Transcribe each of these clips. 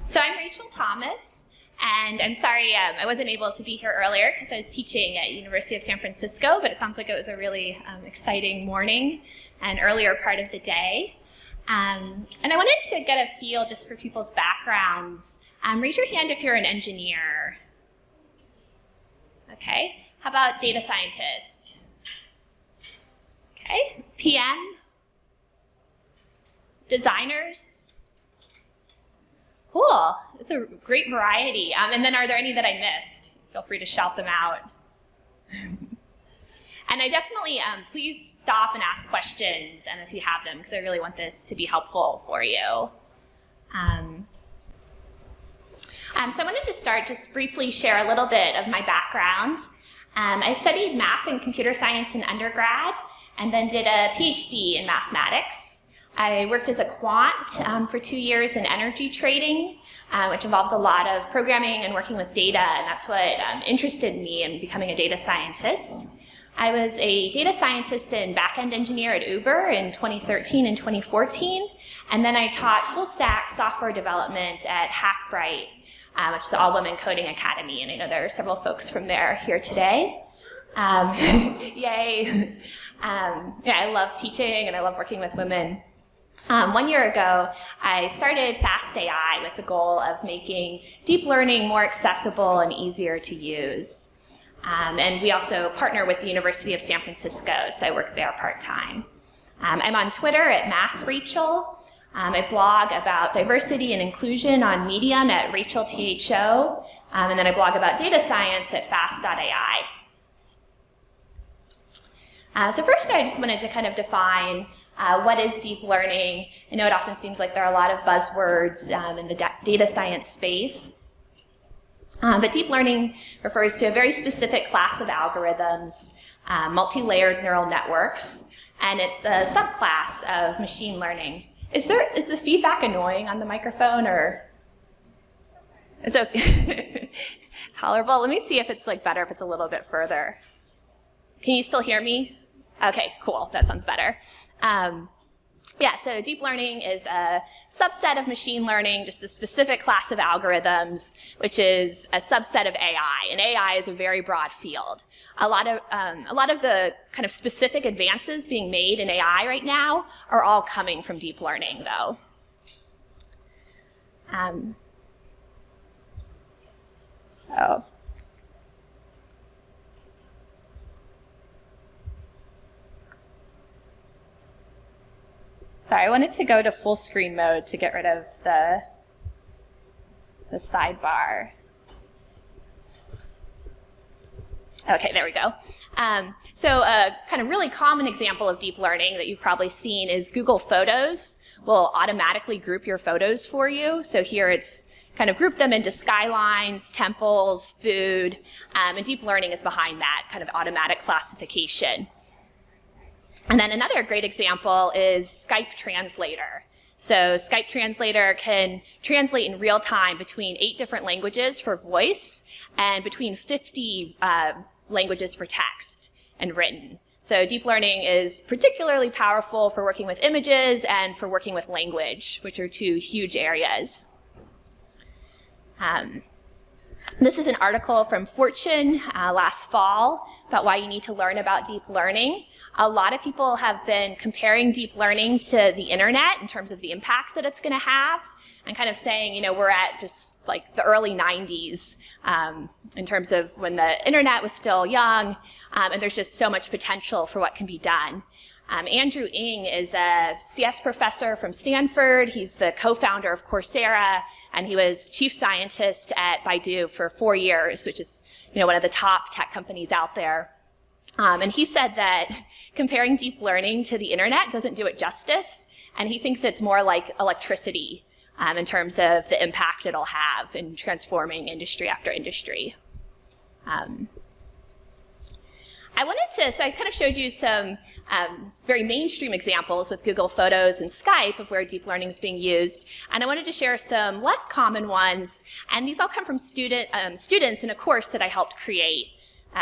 So I'm Rachel Thomas, and I'm sorry I wasn't able to be here earlier because I was teaching at University of San Francisco, but it sounds like it was a really exciting morning and earlier part of the day. And I wanted to get a feel just for people's backgrounds. Raise your hand if you're an engineer. Okay. How about data scientist? Okay. PM? Designers? Cool. It's a great variety. And then are there any that I missed? Feel free to shout them out. And I definitely, please stop and ask questions if you have them, because I really want this to be helpful for you. So I wanted to start, just briefly share a little bit of my background. I studied math and computer science in undergrad, and then did a PhD in mathematics. I worked as a quant for 2 years in energy trading, which involves a lot of programming and working with data, and that's what interested me in becoming a data scientist. I was a data scientist and back-end engineer at Uber in 2013 and 2014, and then I taught full-stack software development at Hackbright, which is the all-women coding academy, and I know there are several folks from there here today. Yay! Yeah, I love teaching and I love working with women. 1 year ago, I started Fast AI with the goal of making deep learning more accessible and easier to use. And we also partner with the University of San Francisco, so I work there part-time. I'm on Twitter at MathRachel. I blog about diversity and inclusion on Medium at RachelTHO, and then I blog about data science at fast.ai. So first I just wanted to kind of define what is deep learning. I know it often seems like there are a lot of buzzwords in the data science space. But deep learning refers to a very specific class of algorithms, multi-layered neural networks, and it's a subclass of machine learning. Is the feedback annoying on the microphone, or? It's okay. Tolerable. Let me see if it's like better if it's a little bit further. Can you still hear me? Okay, cool. That sounds better. Yeah, so deep learning is a subset of machine learning, just the specific class of algorithms, which is a subset of AI. And AI is a very broad field. A lot of the kind of specific advances being made in AI right now are all coming from deep learning, though. Sorry, I wanted to go to full screen mode to get rid of the sidebar. Okay, there we go. So a kind of really common example of deep learning that you've probably seen is Google Photos will automatically group your photos for you. So here it's kind of grouped them into skylines, temples, food, and deep learning is behind that kind of automatic classification. And then another great example is Skype Translator. So Skype Translator can translate in real time between 8 different languages for voice and between 50 languages for text and written. So deep learning is particularly powerful for working with images and for working with language, which are 2 huge areas. This is an article from Fortune last fall about why you need to learn about deep learning. A lot of people have been comparing deep learning to the internet in terms of the impact that it's going to have, and kind of saying, you know, we're at just like the early 90s in terms of when the internet was still young, and there's just so much potential for what can be done. Andrew Ng is a CS professor from Stanford. He's the co-founder of Coursera, and he was chief scientist at Baidu for 4 years, which is, you know, one of the top tech companies out there. And he said that comparing deep learning to the internet doesn't do it justice, and he thinks it's more like electricity in terms of the impact it'll have in transforming industry after industry. So I kind of showed you some very mainstream examples with Google Photos and Skype of where deep learning is being used, and I wanted to share some less common ones, and these all come from students in a course that I helped create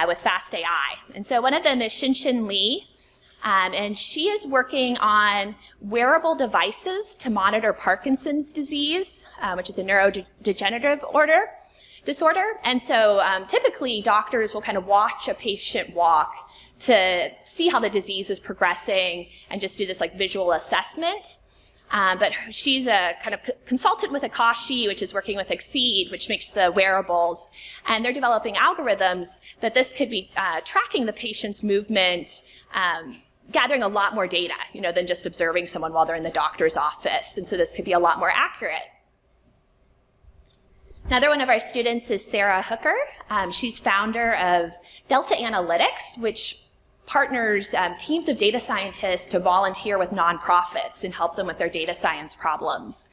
with Fast AI. And so one of them is Xin Li. And she is working on wearable devices to monitor Parkinson's disease, which is a neurodegenerative disorder. And so typically doctors will kind of watch a patient walk to see how the disease is progressing and just do this like visual assessment. But she's a kind of consultant with Akashi, which is working with Exceed, which makes the wearables. And they're developing algorithms that this could be tracking the patient's movement, gathering a lot more data, than just observing someone while they're in the doctor's office. And so this could be a lot more accurate. Another one of our students is Sarah Hooker. She's founder of Delta Analytics, which partners teams of data scientists to volunteer with nonprofits and help them with their data science problems.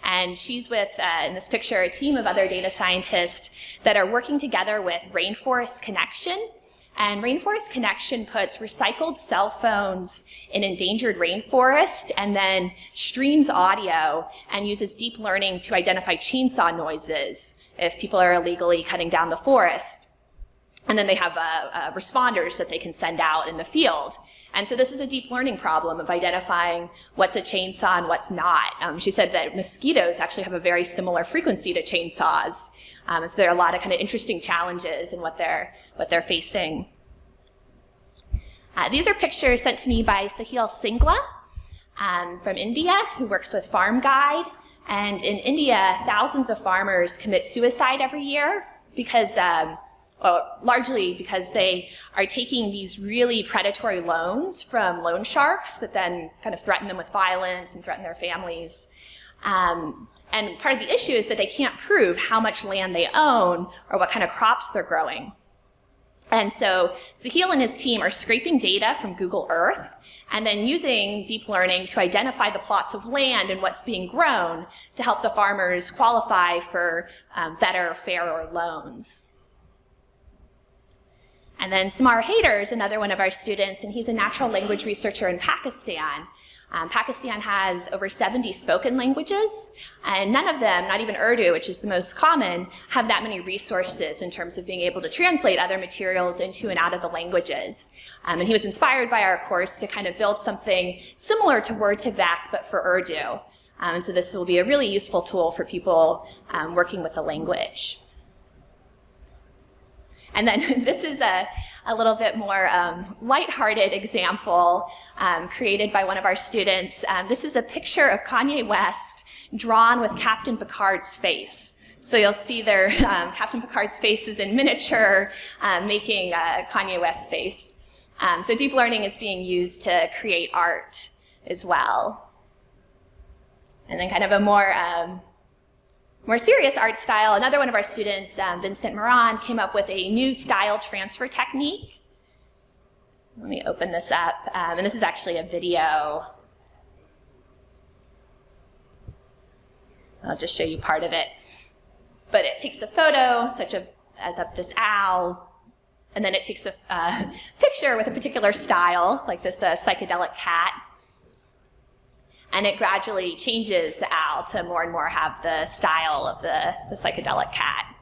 And she's with, in this picture, a team of other data scientists that are working together with Rainforest Connection. And Rainforest Connection puts recycled cell phones in endangered rainforest and then streams audio and uses deep learning to identify chainsaw noises if people are illegally cutting down the forest. And then they have responders that they can send out in the field. And so this is a deep learning problem of identifying what's a chainsaw and what's not. She said that mosquitoes actually have a very similar frequency to chainsaws. So there are a lot of kind of interesting challenges in what they're facing. These are pictures sent to me by Sahil Singla from India, who works with Farm Guide. And in India, thousands of farmers commit suicide every year because largely because they are taking these really predatory loans from loan sharks that then kind of threaten them with violence and threaten their families. And part of the issue is that they can't prove how much land they own or what kind of crops they're growing. And so Sahil and his team are scraping data from Google Earth and then using deep learning to identify the plots of land and what's being grown to help the farmers qualify for better, fairer loans. And then Samar Haider is another one of our students, and he's a natural language researcher in Pakistan. Pakistan has over 70 spoken languages, and none of them, not even Urdu, which is the most common, have that many resources in terms of being able to translate other materials into and out of the languages. And he was inspired by our course to kind of build something similar to Word2Vec, but for Urdu. And so this will be a really useful tool for people working with the language. And then this is a little bit more lighthearted example created by one of our students. This is a picture of Kanye West drawn with Captain Picard's face. So you'll see there Captain Picard's face is in miniature, making Kanye West's face. So deep learning is being used to create art as well. And then kind of a more serious art style, another one of our students, Vincent Moran, came up with a new style transfer technique. Let me open this up, and this is actually a video. I'll just show you part of it. But it takes a photo, such as of this owl, and then it takes a picture with a particular style, like this psychedelic cat. And it gradually changes the owl to more and more have the style of the psychedelic cat.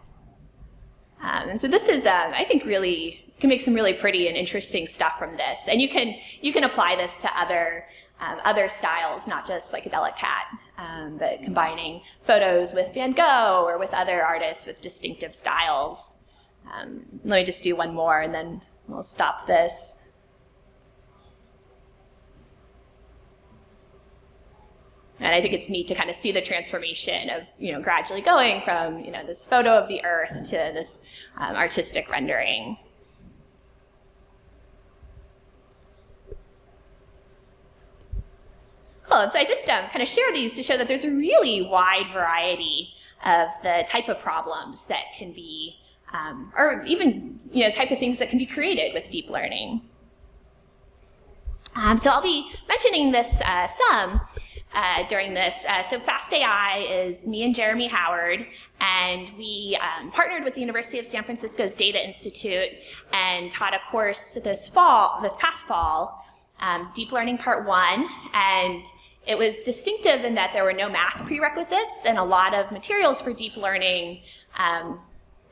And so this is, I think, really, you can make some really pretty and interesting stuff from this. And you can apply this to other styles, not just psychedelic cat, but combining photos with Van Gogh or with other artists with distinctive styles. Let me just do one more, and then we'll stop this. And I think it's neat to kind of see the transformation of, gradually going from, this photo of the Earth to this artistic rendering. Cool, and so I just kind of share these to show that there's a really wide variety of the type of problems that can be, or even, type of things that can be created with deep learning. So I'll be mentioning this some during this. So Fast AI is me and Jeremy Howard, and we partnered with the University of San Francisco's Data Institute and taught a course this past fall, Deep Learning Part 1, and it was distinctive in that there were no math prerequisites, and a lot of materials for deep learning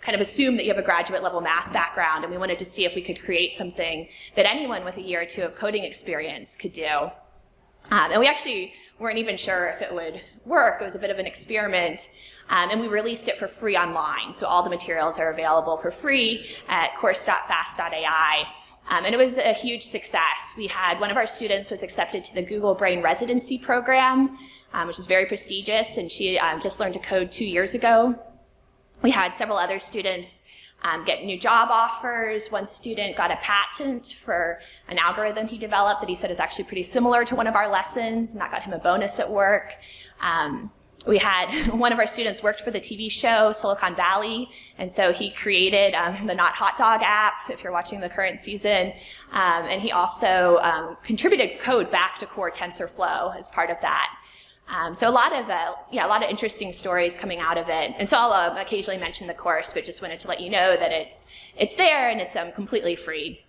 kind of assume that you have a graduate level math background, and we wanted to see if we could create something that anyone with a year or two of coding experience could do. And we actually weren't even sure if it would work. It was a bit of an experiment. And we released it for free online. So all the materials are available for free at course.fast.ai. And it was a huge success. We had one of our students was accepted to the Google Brain Residency Program, which is very prestigious, and she just learned to code 2 years ago. We had several other students get new job offers. One student got a patent for an algorithm he developed that he said is actually pretty similar to one of our lessons, and that got him a bonus at work. We had one of our students worked for the TV show Silicon Valley, and so he created the Not Hot Dog app, if you're watching the current season, and he also contributed code back to core TensorFlow as part of that. So a lot of interesting stories coming out of it. And so I'll occasionally mention the course, but just wanted to let you know that it's there and it's completely free.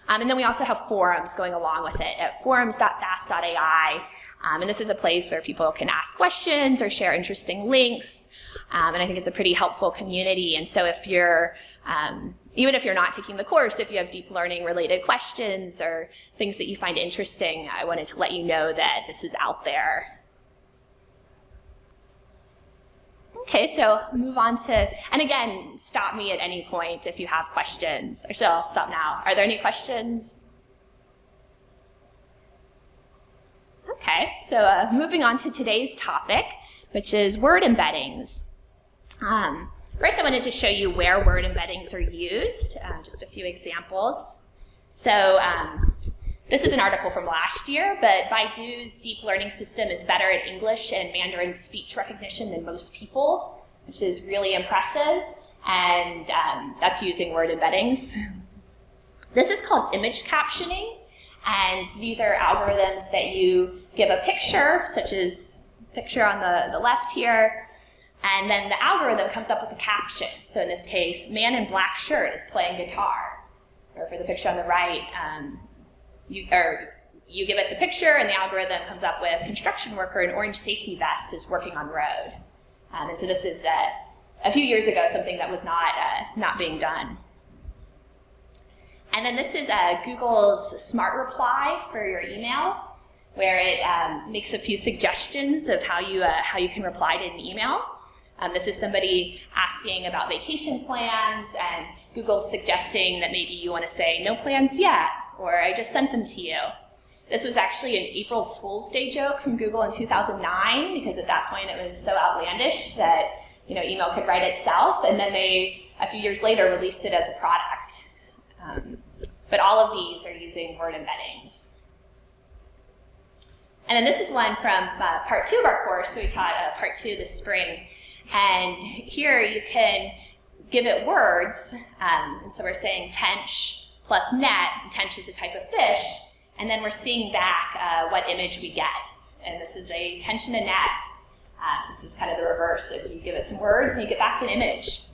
And then we also have forums going along with it at forums.fast.ai. And this is a place where people can ask questions or share interesting links. And I think it's a pretty helpful community. And so if you're even if you're not taking the course, if you have deep learning related questions or things that you find interesting, I wanted to let you know that this is out there. Okay, so move on to, and again, stop me at any point if you have questions. Actually, I'll stop now. Are there any questions? Okay, so moving on to today's topic, which is word embeddings. First, I wanted to show you where word embeddings are used, just a few examples. So this is an article from last year, but Baidu's deep learning system is better at English and Mandarin speech recognition than most people, which is really impressive, and that's using word embeddings. This is called image captioning, and these are algorithms that you give a picture, such as picture on the left here, and then the algorithm comes up with a caption. So in this case, man in black shirt is playing guitar. Or for the picture on the right, you give it the picture and the algorithm comes up with construction worker in orange safety vest is working on road. And so this is a few years ago something that was not being done. And then this is Google's smart reply for your email, where it makes a few suggestions of how you can reply to an email. This is somebody asking about vacation plans, and Google's suggesting that maybe you want to say, no plans yet, or I just sent them to you. This was actually an April Fool's Day joke from Google in 2009, because at that point it was so outlandish that email could write itself, and then they, a few years later, released it as a product. But all of these are using word embeddings. And then this is one from part 2 of our course, so we taught part 2 this spring. And here you can give it words, and so we're saying tench plus net, and tench is a type of fish, and then we're seeing back what image we get. And this is a tench and a net, so this is kind of the reverse. If you give it some words and you get back an image.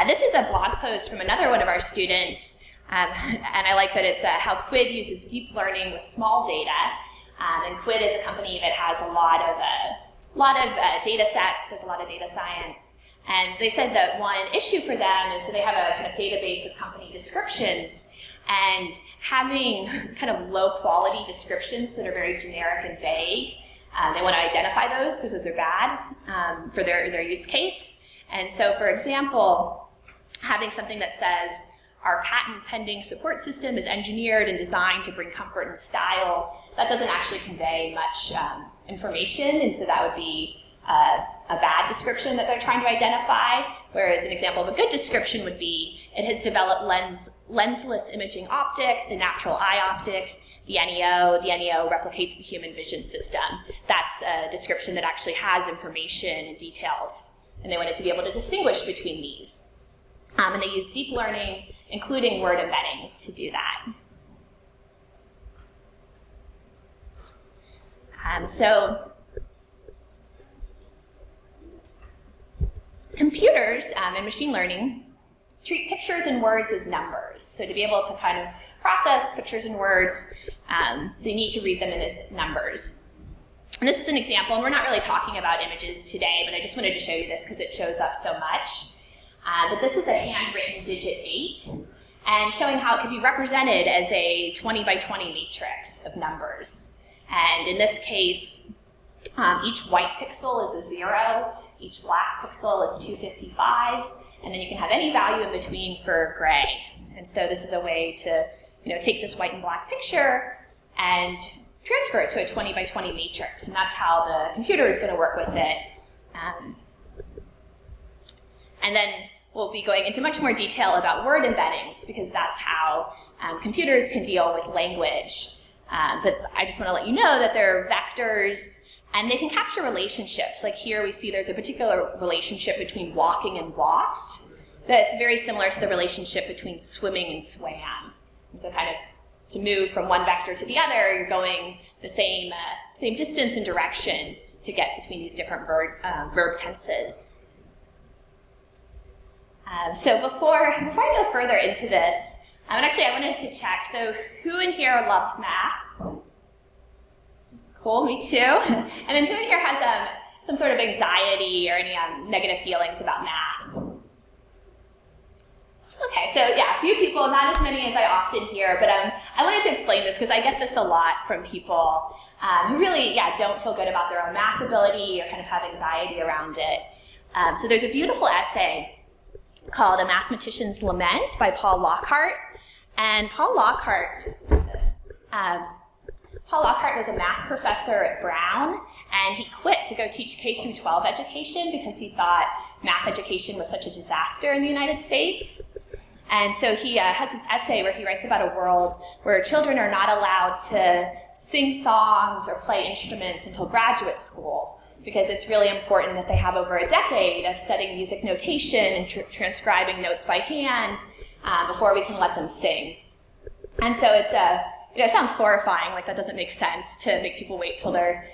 This is a blog post from another one of our students, and I like that it's how Quid uses deep learning with small data. And Quid is a company that has a lot of data sets, does a lot of data science. And they said that one issue for them is so they have a kind of database of company descriptions, and having kind of low quality descriptions that are very generic and vague, they want to identify those because those are bad for their use case. And so, for example, having something that says, our patent pending support system is engineered and designed to bring comfort and style, that doesn't actually convey much information, and so that would be a bad description that they're trying to identify, whereas an example of a good description would be, it has developed lensless imaging optic, the natural eye optic, the NEO replicates the human vision system. That's a description that actually has information and details, and they wanted to be able to distinguish between these. And they use deep learning, including word embeddings, to do that. So computers and machine learning treat pictures and words as numbers. So to be able to kind of process pictures and words, they need to read them in as numbers. And this is an example, and we're not really talking about images today, but I just wanted to show you this because it shows up so much. But this is a handwritten digit 8, and showing how it could be represented as a 20 by 20 matrix of numbers. And in this case, each white pixel is a 0, each black pixel is 255, and then you can have any value in between for gray. And so this is a way to take this white and black picture and transfer it to a 20 by 20 matrix, and that's how the computer is going to work with it. And then we'll be going into much more detail about word embeddings, because that's how computers can deal with language. But I just want to let you know that there are vectors, and they can capture relationships. Like here we see there's a particular relationship between walking and walked that's very similar to the relationship between swimming and swam. And so kind of to move from one vector to the other, you're going the same distance and direction to get between these different verb tenses. So before I go further into this, and actually I wanted to check, so who in here loves math? That's cool, me too. And then who in here has some sort of anxiety or any negative feelings about math? Okay, so yeah, a few people, not as many as I often hear, but I wanted to explain this because I get this a lot from people who really, don't feel good about their own math ability or kind of have anxiety around it. So there's a beautiful essay called A Mathematician's Lament by Paul Lockhart. And Paul Lockhart was a math professor at Brown, and he quit to go teach K-12 education because he thought math education was such a disaster in the United States. And so he has this essay where he writes about a world where children are not allowed to sing songs or play instruments until graduate school, because it's really important that they have over a decade of studying music notation and transcribing notes by hand before we can let them sing. And so it's it sounds horrifying, like that doesn't make sense to make people wait till they're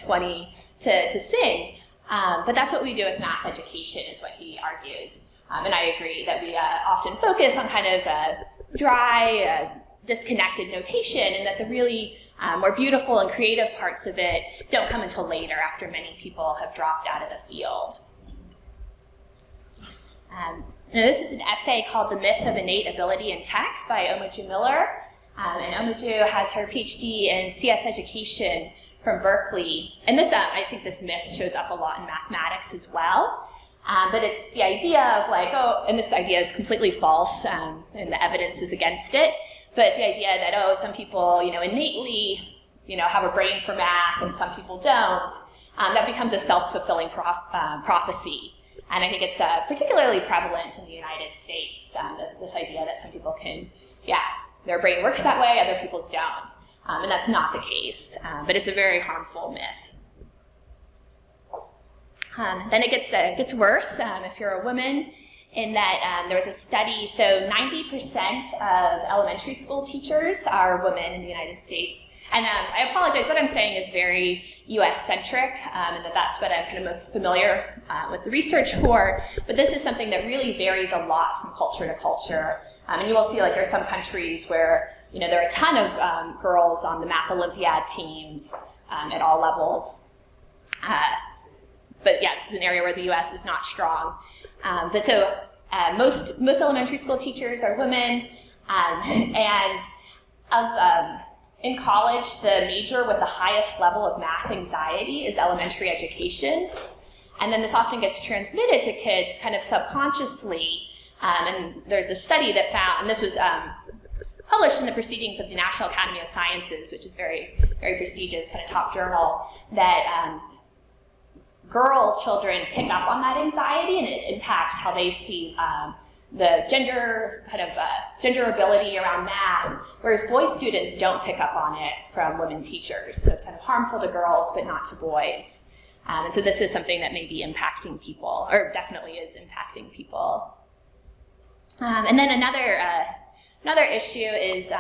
20 to sing. But that's what we do with math education, is what he argues. And I agree that we often focus on kind of dry, disconnected notation, and that the really more beautiful and creative parts of it don't come until later, after many people have dropped out of the field. Now this is an essay called The Myth of Innate Ability in Tech by Omaju Miller. And Omaju has her PhD in CS education from Berkeley. And this, I think this myth shows up a lot in mathematics as well. But it's the idea of like, and this idea is completely false, and the evidence is against it, but the idea that, some people, innately, have a brain for math and some people don't, that becomes a self-fulfilling prophecy. And I think it's particularly prevalent in the United States, this idea that some people can, their brain works that way, other people's don't. And that's not the case, but it's a very harmful myth. Then it gets worse if you're a woman, in that there was a study, so 90% of elementary school teachers are women in the United States. And I apologize, what I'm saying is very US-centric, and that's what I'm kind of most familiar with the research for, but this is something that really varies a lot from culture to culture. And you will see, like, there are some countries where, there are a ton of girls on the math Olympiad teams at all levels. But yeah, this is an area where the US is not strong. But so most elementary school teachers are women, and in college, the major with the highest level of math anxiety is elementary education. And then this often gets transmitted to kids kind of subconsciously. And there's a study that found, and this was published in the Proceedings of the National Academy of Sciences, which is very, very prestigious, kind of top journal, that girl children pick up on that anxiety, and it impacts how they see the gender ability around math, whereas boy students don't pick up on it from women teachers. So it's kind of harmful to girls, but not to boys. And so this is something that may be impacting people, or definitely is impacting people. And then another issue is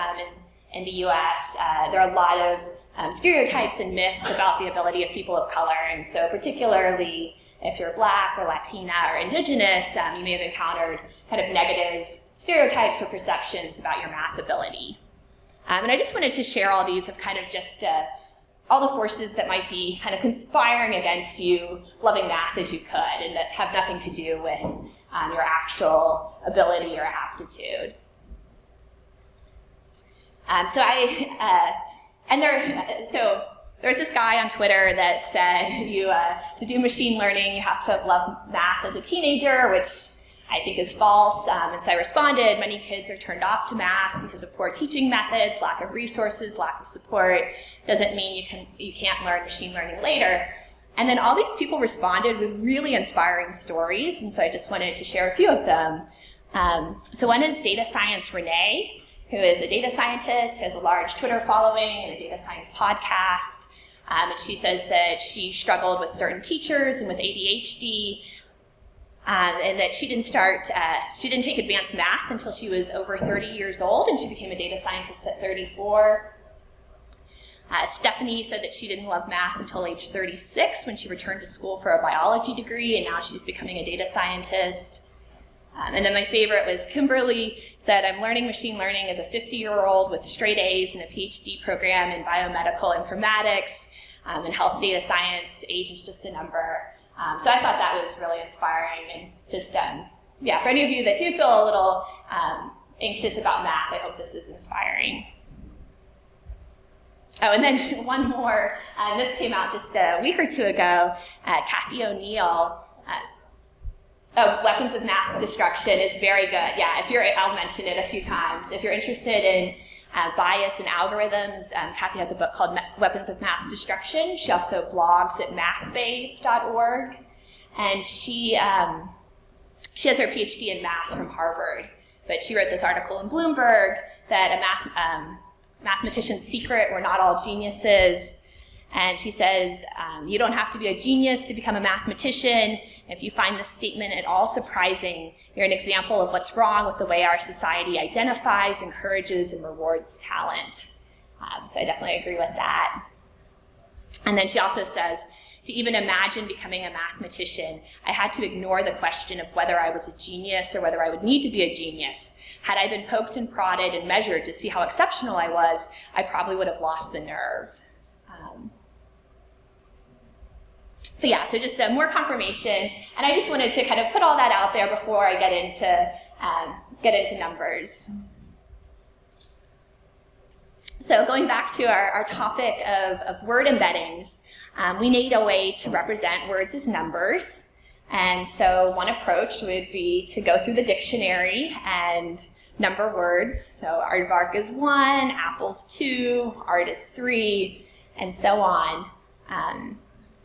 in the US, there are a lot of stereotypes and myths about the ability of people of color, and so particularly if you're Black or Latina or Indigenous, you may have encountered kind of negative stereotypes or perceptions about your math ability. And I just wanted to share all these of kind of just all the forces that might be kind of conspiring against you loving math as you could, and that have nothing to do with your actual ability or aptitude. There's this guy on Twitter that said to do machine learning, you have to love math as a teenager, which I think is false. And so I responded, many kids are turned off to math because of poor teaching methods, lack of resources, lack of support. Doesn't mean you can't learn machine learning later. And then all these people responded with really inspiring stories, and so I just wanted to share a few of them. So one is Data Science Renee, who is a data scientist, who has a large Twitter following and a data science podcast. And she says that she struggled with certain teachers and with ADHD, and that she didn't take advanced math until she was over 30 years old, and she became a data scientist at 34. Stephanie said that she didn't love math until age 36 when she returned to school for a biology degree, and now she's becoming a data scientist. And then my favorite was Kimberly said, I'm learning machine learning as a 50-year-old with straight A's and a PhD program in biomedical informatics and health data science. Age is just a number. So I thought that was really inspiring, and just, for any of you that do feel a little anxious about math, I hope this is inspiring. Oh, and then one more, this came out just a week or two ago, Kathy O'Neill. Weapons of Math Destruction is very good. Yeah, I'll mention it a few times. If you're interested in bias and algorithms, Kathy has a book called Weapons of Math Destruction. She also blogs at mathbabe.org. And she has her PhD in math from Harvard. But she wrote this article in Bloomberg that a mathematician's secret, we're not all geniuses. And she says, you don't have to be a genius to become a mathematician. If you find this statement at all surprising, you're an example of what's wrong with the way our society identifies, encourages, and rewards talent. So I definitely agree with that. And then she also says, to even imagine becoming a mathematician, I had to ignore the question of whether I was a genius or whether I would need to be a genius. Had I been poked and prodded and measured to see how exceptional I was, I probably would have lost the nerve. But yeah, so just more confirmation, and I just wanted to kind of put all that out there before I get into numbers. So going back to our topic of word embeddings, we need a way to represent words as numbers, and so one approach would be to go through the dictionary and number words. So aardvark is 1, apples 2, art is 3, and so on.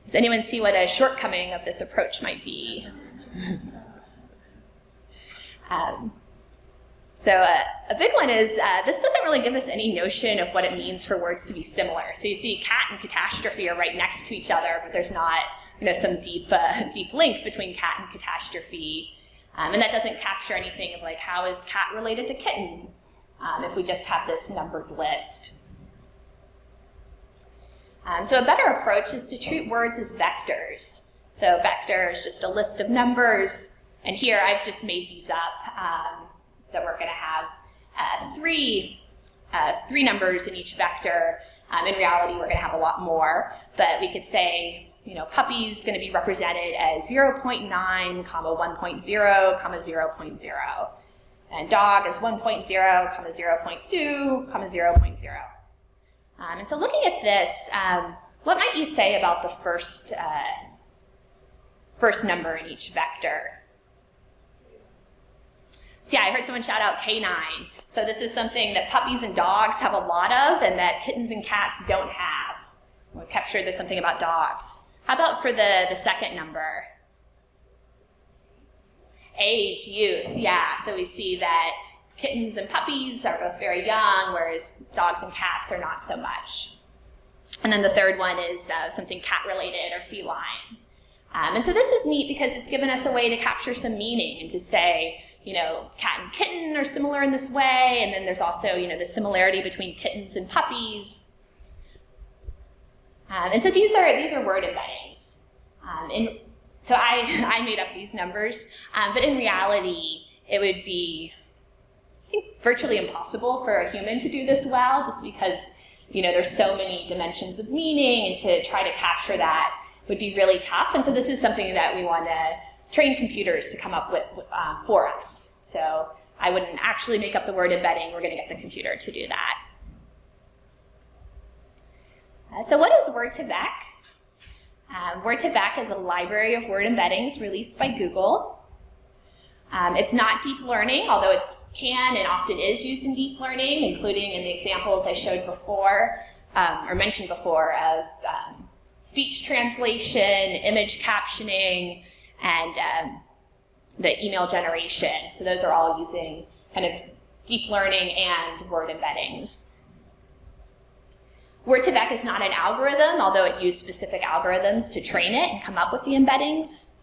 Does anyone see what a shortcoming of this approach might be? So a big one is this doesn't really give us any notion of what it means for words to be similar. So you see cat and catastrophe are right next to each other, but there's not some deep link between cat and catastrophe. And that doesn't capture anything of like, how is cat related to kitten if we just have this numbered list. So a better approach is to treat words as vectors. So vector is just a list of numbers, and here I've just made these up, that we're going to have three numbers in each vector. In reality, we're going to have a lot more, but we could say, puppy is going to be represented as 0.9, 1.0, 0.0, and dog is 1.0, 0.2, 0.0. And so looking at this, what might you say about the first number in each vector? So yeah, I heard someone shout out K9. So this is something that puppies and dogs have a lot of and that kittens and cats don't have. We've captured there's something about dogs. How about for the second number? Age, youth, yeah. So we see that kittens and puppies are both very young, whereas dogs and cats are not so much. And then the third one is something cat-related or feline. And so this is neat because it's given us a way to capture some meaning and to say, cat and kitten are similar in this way, and then there's also, the similarity between kittens and puppies. And so these are word embeddings. So I made up these numbers, but in reality, it would be virtually impossible for a human to do this well, just because there's so many dimensions of meaning, and to try to capture that would be really tough. And so this is something that we want to train computers to come up with for us. So I wouldn't actually make up the word embedding. We're going to get the computer to do that. So what is Word2Vec? Word2Vec is a library of word embeddings released by Google. It's not deep learning, although it can and often is used in deep learning, including in the examples I showed before, or mentioned before, of speech translation, image captioning, and the email generation. So those are all using kind of deep learning and word embeddings. Word2Vec is not an algorithm, although it used specific algorithms to train it and come up with the embeddings.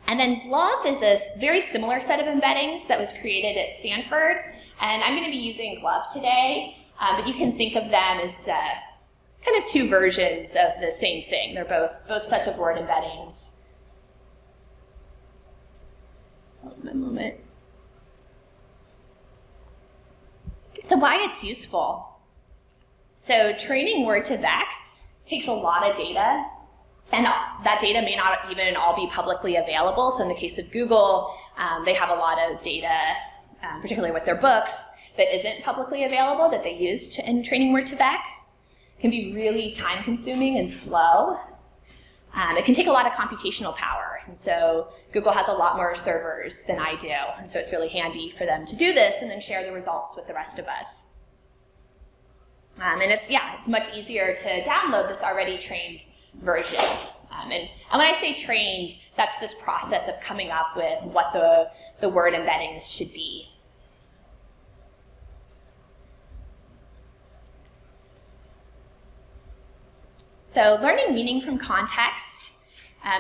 And then GloVe is a very similar set of embeddings that was created at Stanford. And I'm going to be using GloVe today, but you can think of them as kind of two versions of the same thing. They're both sets of word embeddings. Hold on a moment. So why it's useful. So training Word2Vec takes a lot of data, and that data may not even all be publicly available. So in the case of Google, they have a lot of data, particularly with their books, that isn't publicly available that they use in training Word2Vec. It can be really time-consuming and slow. It can take a lot of computational power, and so Google has a lot more servers than I do, and so it's really handy for them to do this and then share the results with the rest of us. And it's much easier to download this already trained version. And when I say trained, that's this process of coming up with what the word embeddings should be. So learning meaning from context.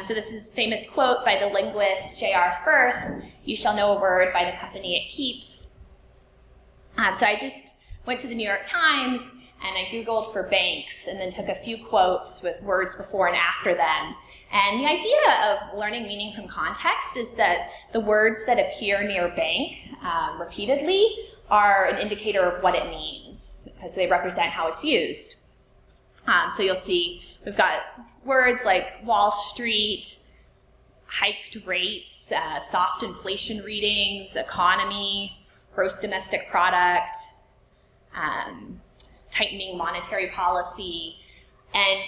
So this is a famous quote by the linguist J.R. Firth, "You shall know a word by the company it keeps." So I just went to the New York Times and I Googled for banks and then took a few quotes with words before and after them. And the idea of learning meaning from context is that the words that appear near bank repeatedly are an indicator of what it means because they represent how it's used. So you'll see we've got words like Wall Street, hiked rates, soft inflation readings, economy, gross domestic product, tightening monetary policy. And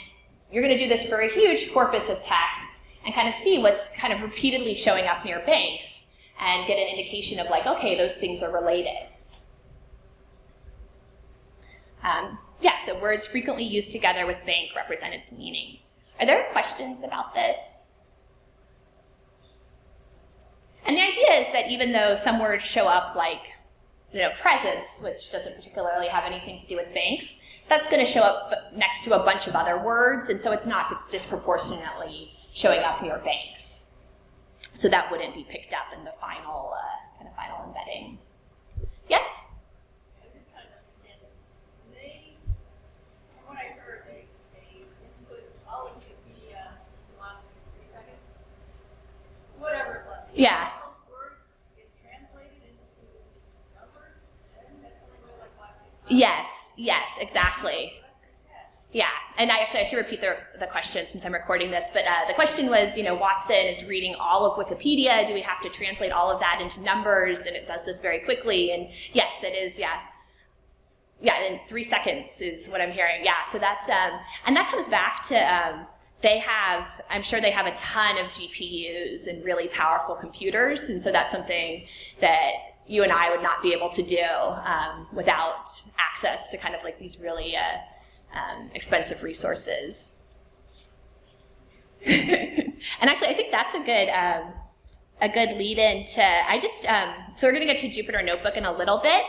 you're going to do this for a huge corpus of text and kind of see what's kind of repeatedly showing up near banks and get an indication of like, okay, those things are related. So words frequently used together with bank represent its meaning. Are there questions about this? And the idea is that even though some words show up like, presence, which doesn't particularly have anything to do with banks, that's going to show up next to a bunch of other words, and so it's not disproportionately showing up near banks. So that wouldn't be picked up in the final final embedding. Yes? Yeah. Yes, exactly. Yeah, and I should repeat the question since I'm recording this, but the question was, Watson is reading all of Wikipedia. Do we have to translate all of that into numbers? And it does this very quickly, and yes, it is, yeah. Yeah, in 3 seconds is what I'm hearing. Yeah, so that's, and that comes back to, I'm sure they have a ton of GPUs and really powerful computers, and so that's something that you and I would not be able to do without access to kind of like these really expensive resources. And actually, I think that's a good lead-in to, so we're going to get to Jupyter Notebook in a little bit,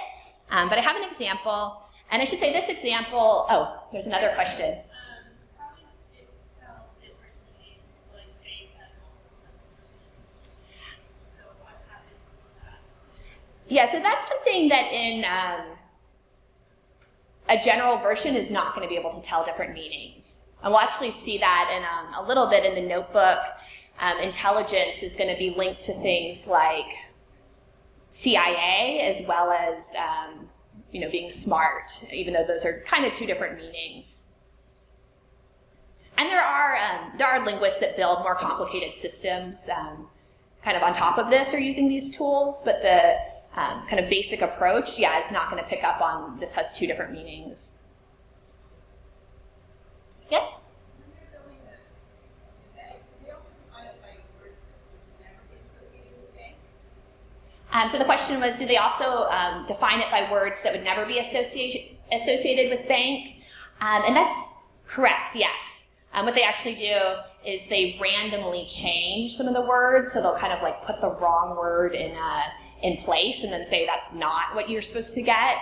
but I have an example, and I should say this example, there's another question. Yeah, so that's something that in a general version is not going to be able to tell different meanings. And we'll actually see that in a little bit in the notebook. Intelligence is going to be linked to things like CIA as well as being smart, even though those are kind of two different meanings. And there are linguists that build more complicated systems kind of on top of this or using these tools, but the kind of basic approach, is not going to pick up on this has two different meanings. Yes? So the question was, do they also define it by words that would never be associated with bank? And that's correct, yes. What they actually do is they randomly change some of the words, so they'll kind of like put the wrong word in place and then say that's not what you're supposed to get.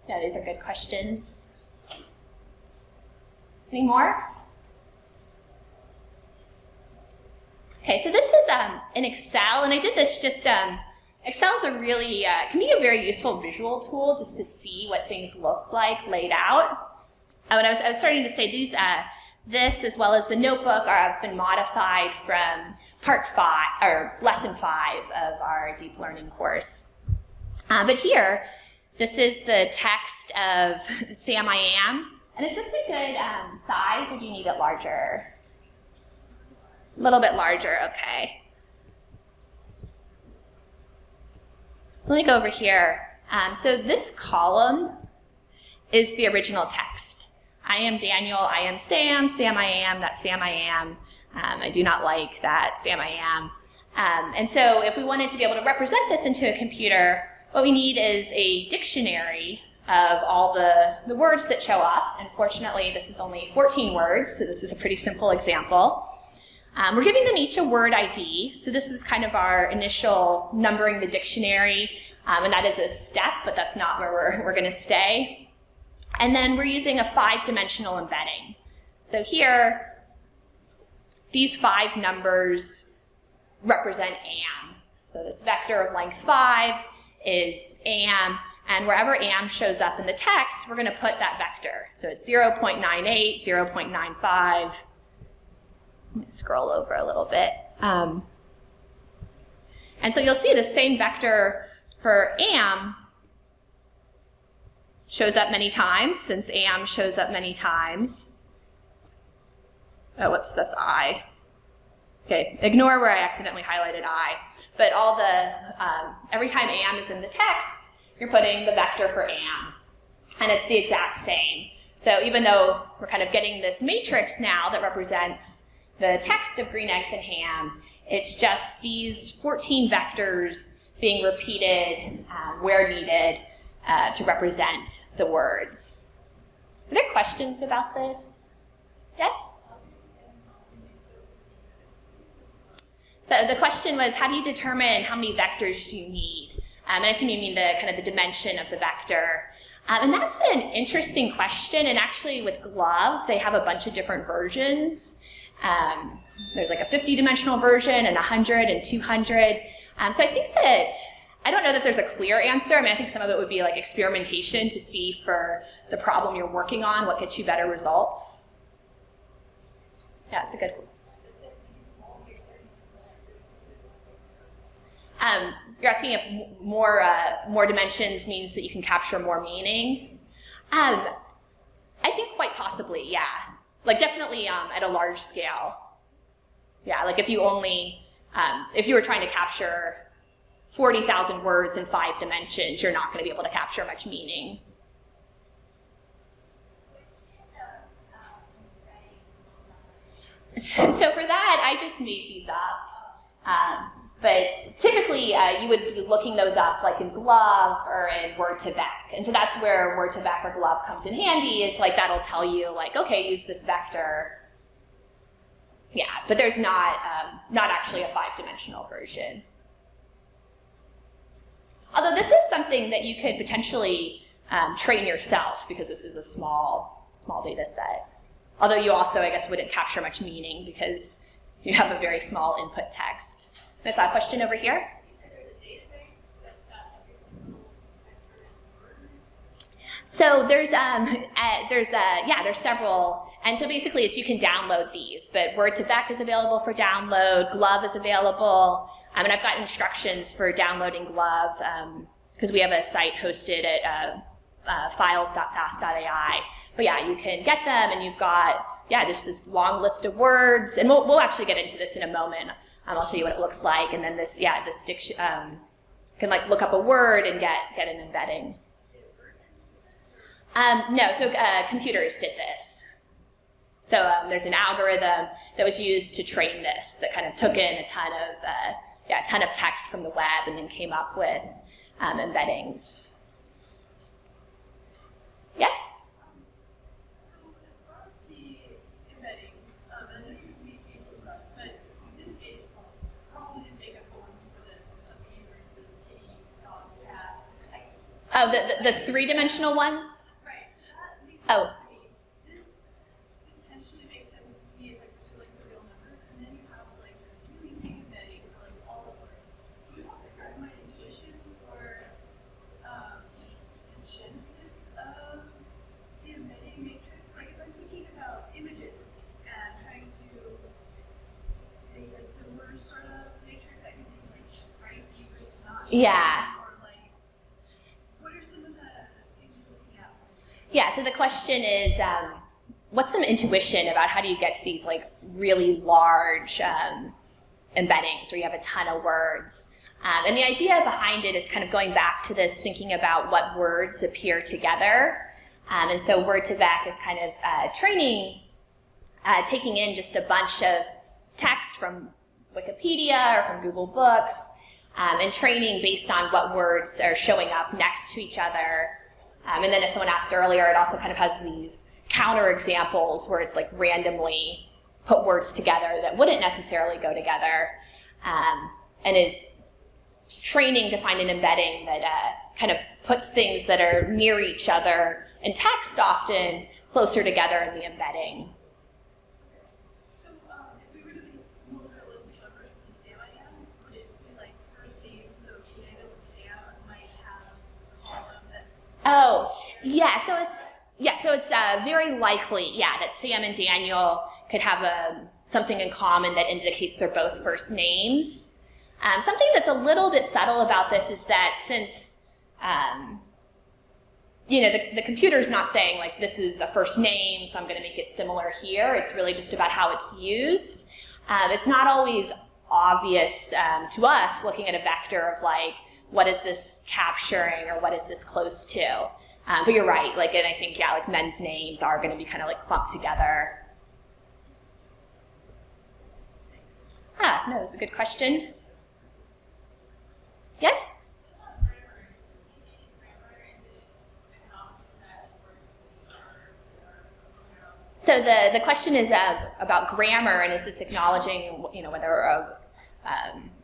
Yeah, these are good questions. Any more? Okay, so this is in Excel, and I did this just, Excel is a really, can be a very useful visual tool just to see what things look like laid out. And I was starting to say these, this as well as the notebook have been modified from part 5, or lesson 5 of our deep learning course. But here, this is the text of Sam I Am. And is this a good size, or do you need it larger? A little bit larger, okay. So let me go over here. So this column is the original text. I am Daniel, I am Sam, Sam I am, that's Sam I am. I do not like that, Sam I am. And so if we wanted to be able to represent this into a computer, what we need is a dictionary of all the words that show up. Unfortunately, this is only 14 words, so this is a pretty simple example. We're giving them each a word ID, so this was kind of our initial numbering the dictionary, and that is a step, but that's not where we're going to stay. And then we're using a 5-dimensional embedding. So here, these 5 numbers represent AM. So this vector of length 5 is AM, and wherever AM shows up in the text, we're going to put that vector. So it's 0.98, 0.95. Let me scroll over a little bit. And so you'll see the same vector for AM shows up many times, since AM shows up many times. Oh, whoops, that's I. Okay, ignore where I accidentally highlighted I. But all the, every time AM is in the text, you're putting the vector for AM. And it's the exact same. So even though we're kind of getting this matrix now that represents the text of green eggs and ham, it's just these 14 vectors being repeated where needed to represent the words. Are there questions about this? Yes? So the question was, how do you determine how many vectors you need? And I assume you mean the kind of the dimension of the vector. And that's an interesting question, and actually with Glove, they have a bunch of different versions. There's like a 50-dimensional version, and 100 and 200. So I think that, I don't know that there's a clear answer. I mean, I think some of it would be like experimentation to see for the problem you're working on, what gets you better results. Yeah, it's a good one. You're asking if more dimensions means that you can capture more meaning? I think quite possibly, yeah. Like definitely at a large scale. Yeah, like if you only, if you were trying to capture 40,000 words in 5 dimensions, you're not going to be able to capture much meaning. So for that, I just made these up. But typically, you would be looking those up like in Glove or in Word2Vec. And so that's where Word2Vec or Glove comes in handy, is like that'll tell you like, okay, use this vector. Yeah, but there's not actually a 5-dimensional version. Although this is something that you could potentially train yourself, because this is a small data set. Although you also, I guess, wouldn't capture much meaning because you have a very small input text. I saw a question over here. So there's several, and so basically it's you can download these, but Word2Vec is available for download, Glove is available, and I've got instructions for downloading Glove because we have a site hosted at files.fast.ai. But yeah, you can get them, and you've got, there's this long list of words, and we'll actually get into this in a moment. I'll show you what it looks like, and then this diction, can like look up a word and get an embedding. No, so computers did this. So there's an algorithm that was used to train this that kind of took in a ton of text from the web and then came up with embeddings. Yes? So as far as the embeddings, I know you made these ones up, but you probably didn't make up the ones for the puppy versus kitty, dog, cat. Oh, the three-dimensional ones? Right. So that makes Oh. sense to me. This potentially makes sense to me if I could do like the real numbers, and then you have like this really big embedding for like all the words. Do you want to start my intuition for the genesis of the embedding matrix? Like if I'm thinking about images and trying to make a similar sort of matrix, I can think like stripey versus not stripey. Yeah. Or like, what are some of the things you're looking at? Yeah, so the question is, what's some intuition about how do you get to these like really large embeddings where you have a ton of words? And the idea behind it is kind of going back to this thinking about what words appear together. And so Word2Vec is kind of taking in just a bunch of text from Wikipedia or from Google Books, and training based on what words are showing up next to each other. And then as someone asked earlier, it also kind of has these counter examples where it's like randomly put words together that wouldn't necessarily go together, and is training to find an embedding that kind of puts things that are near each other in text often closer together in the embedding. So if we were to make more realistic numbers with the Sam I am, would it be like first name? So Daniel and Sam might have a column that. Oh, yeah. So it's very likely, that Sam and Daniel could have something in common that indicates they're both first names. Something that's a little bit subtle about this is that since, the computer's not saying like this is a first name, so I'm going to make it similar here. It's really just about how it's used. It's not always obvious to us looking at a vector of like, what is this capturing or what is this close to? But you're right, and I think, like men's names are going to be kind of like clumped together. No, that's a good question. Yes? So the question is about grammar, and is this acknowledging, whether a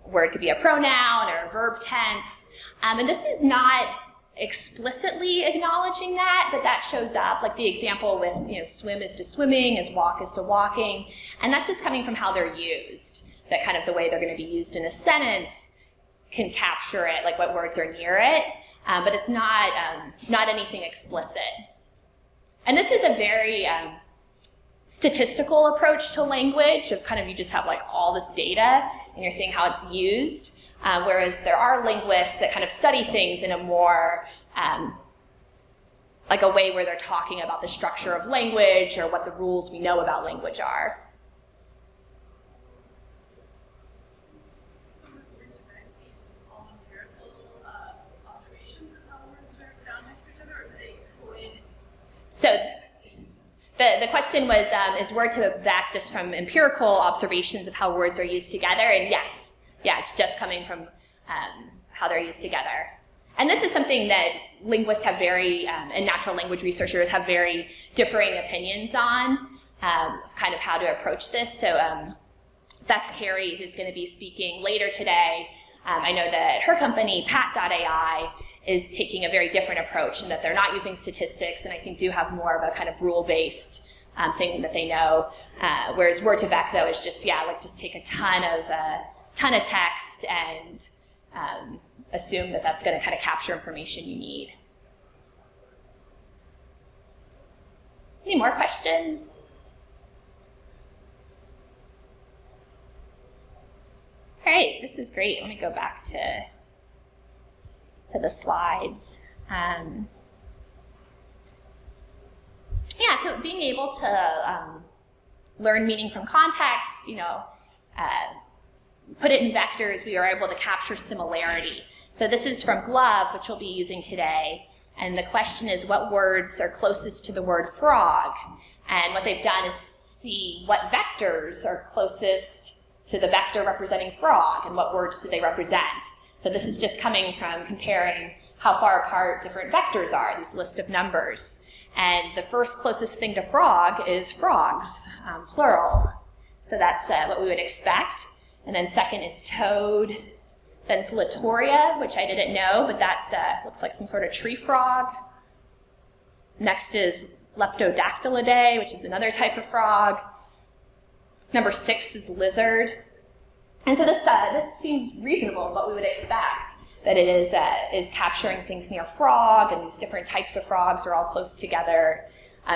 word could be a pronoun or a verb tense. And this is not explicitly acknowledging that, but that shows up, like the example with, swim is to swimming, as walk is to walking, and that's just coming from how they're used, that kind of the way they're going to be used in a sentence can capture it, like what words are near it, but it's not anything explicit. And this is a very statistical approach to language of kind of you just have like all this data and you're seeing how it's used, whereas there are linguists that kind of study things in a more like a way where they're talking about the structure of language or what the rules we know about language are. So with Word2Vec, do you just call empirical observations of how words are found next to each other, or do they go in? So the question was, is Word2Vec just from empirical observations of how words are used together? And yes, it's just coming from how they're used together. And this is something that linguists have and natural language researchers have very differing opinions on, kind of how to approach this. So Beth Carey, who's going to be speaking later today, I know that her company, Pat.ai, is taking a very different approach in that they're not using statistics and I think do have more of a kind of rule-based thing that they know. Whereas Word2Vec, though, is just, just take a ton of text and assume that that's going to kind of capture information you need. Any more questions? All right, this is great. Let me go back to to the slides. Yeah, so being able to learn meaning from context, put it in vectors, we are able to capture similarity. So this is from GloVe, which we'll be using today. And the question is, what words are closest to the word frog? And what they've done is see what vectors are closest to the vector representing frog, and what words do they represent. So this is just coming from comparing how far apart different vectors are, this list of numbers. And the first closest thing to frog is frogs, plural. So that's what we would expect. And then second is toad. Then it's Latoria, which I didn't know, but that's looks like some sort of tree frog. Next is Leptodactylidae, which is another type of frog. Number 6 is lizard. And so this seems reasonable, what we would expect, that it is capturing things near frog, and these different types of frogs are all close together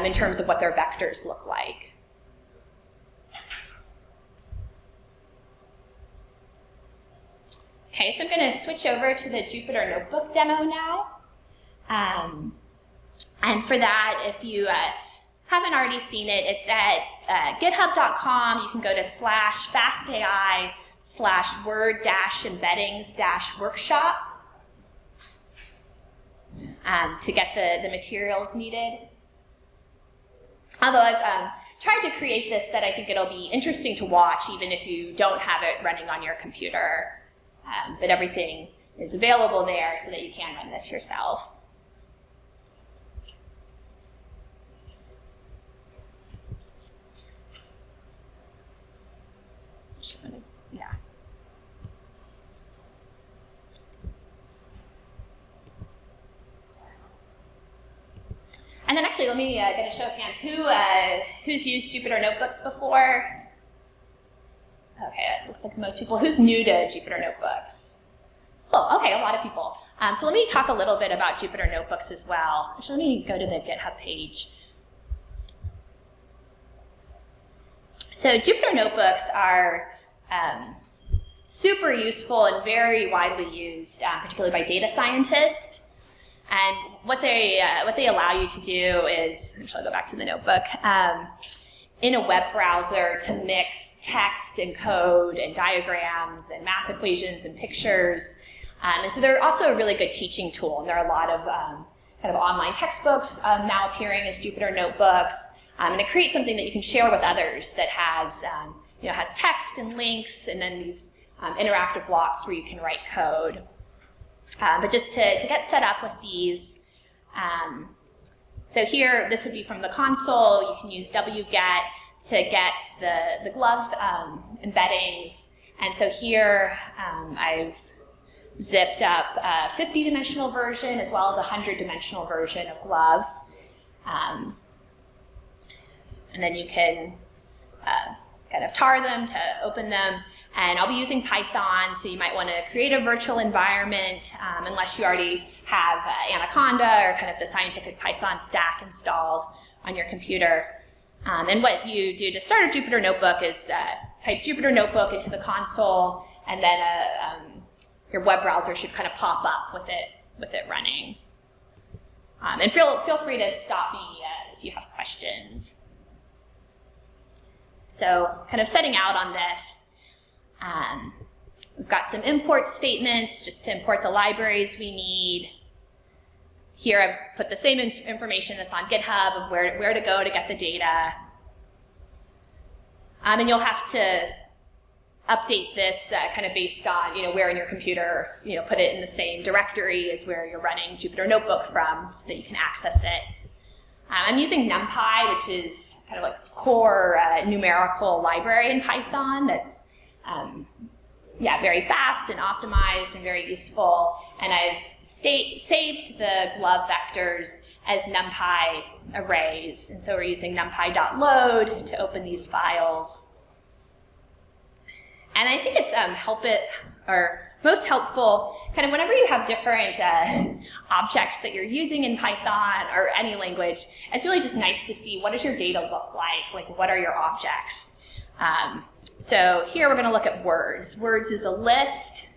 in terms of what their vectors look like. Okay, so I'm going to switch over to the Jupyter Notebook demo now. And for that, if you haven't already seen it, it's at github.com. You can go to /fastai/word-embeddings-workshop to get the materials needed. Although I've tried to create this that I think it'll be interesting to watch even if you don't have it running on your computer. But everything is available there so that you can run this yourself. Yeah. Oops. And then actually, let me get a show of hands. Who's used Jupyter Notebooks before? Okay, it looks like most people. Who's new to Jupyter Notebooks? Oh, okay, a lot of people. So let me talk a little bit about Jupyter Notebooks as well. Actually, let me go to the GitHub page. So Jupyter Notebooks are super useful and very widely used, particularly by data scientists. And what they allow you to do is, actually I'll go back to the notebook, in a web browser to mix text and code and diagrams and math equations and pictures. And so they're also a really good teaching tool. And there are a lot of kind of online textbooks now appearing as Jupyter Notebooks. And it creates something that you can share with others that has, has text and links and then these interactive blocks where you can write code. But just to get set up with these, so here, this would be from the console. You can use wget to get the GloVe embeddings. And so here, I've zipped up a 50-dimensional version as well as a 100-dimensional version of GloVe. And then you can kind of tar them to open them. And I'll be using Python, so you might want to create a virtual environment unless you already have Anaconda or kind of the scientific Python stack installed on your computer. And what you do to start a Jupyter Notebook is type Jupyter Notebook into the console, and then your web browser should kind of pop up with it running. And feel free to stop me if you have questions. So kind of setting out on this. We've got some import statements just to import the libraries we need. Here I've put the same information that's on GitHub of where to go to get the data. And you'll have to update this kind of based on where in your computer, put it in the same directory as where you're running Jupyter Notebook from so that you can access it. I'm using NumPy, which is kind of like a core numerical library in Python that's very fast and optimized and very useful. And I've saved the GloVe vectors as NumPy arrays. And so we're using numpy.load to open these files. And I think it's most helpful kind of whenever you have different objects that you're using in Python or any language, it's really just nice to see what does your data look like what are your objects. So here we're going to look at words. Words is a list.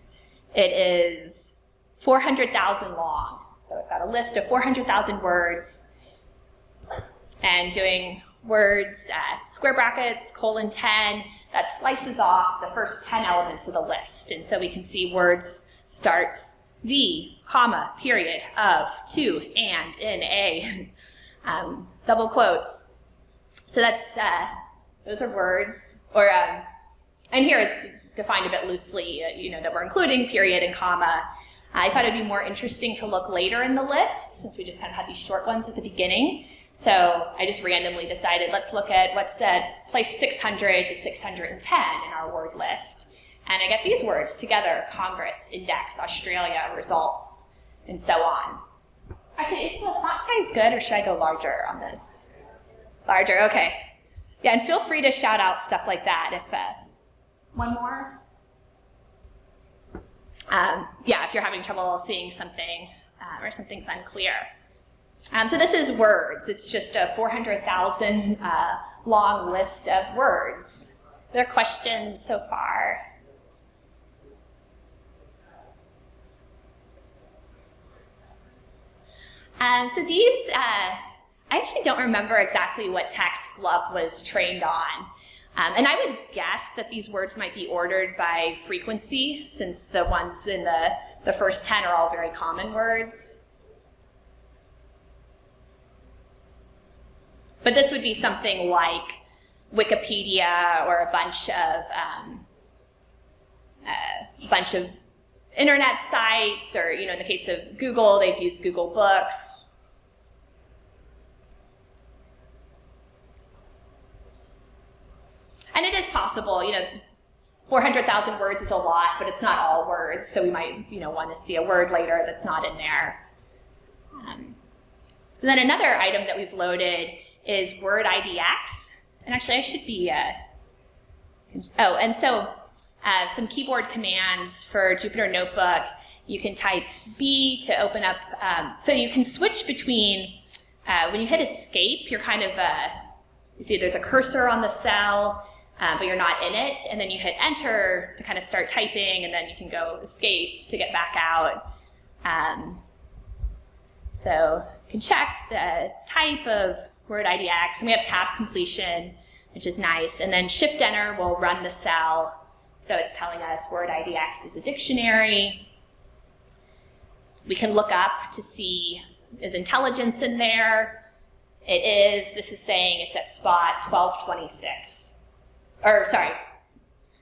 It is 400,000 long. So I've got a list of 400,000 words, and doing words, square brackets, :10, that slices off the first 10 elements of the list. And so we can see words starts the, comma, period, of, to, and, in, a, double quotes. So that's, those are words, or, and here it's defined a bit loosely, that we're including period and comma. I thought it'd be more interesting to look later in the list, since we just kind of had these short ones at the beginning. So I just randomly decided, let's look at what's at place 600 to 610 in our word list. And I get these words together: Congress, index, Australia, results, and so on. Actually, is the font size good, or should I go larger on this? Larger, okay. Yeah, and feel free to shout out stuff like that if, one more? Yeah, if you're having trouble seeing something or something's unclear. So this is words. It's just a 400,000 long list of words. Are there questions so far? So these, I actually don't remember exactly what text Glove was trained on. And I would guess that these words might be ordered by frequency, since the ones in the first 10 are all very common words. But this would be something like Wikipedia, or a bunch of internet sites, or in the case of Google, they've used Google Books. And it is possible, 400,000 words is a lot, but it's not all words, so we might, want to see a word later that's not in there. So then another item that we've loaded is word IDX, and actually I should be, and so some keyboard commands for Jupyter Notebook. You can type B to open up, so you can switch between, when you hit escape, you're kind of, you see there's a cursor on the cell, but you're not in it, and then you hit enter to kind of start typing, and then you can go escape to get back out. So you can check the type of word IDX, and we have tab completion, which is nice, and then shift enter will run the cell. So it's telling us word IDX is a dictionary. We can look up to see, is intelligence in there? It is. This is saying it's at spot 1226. Or sorry,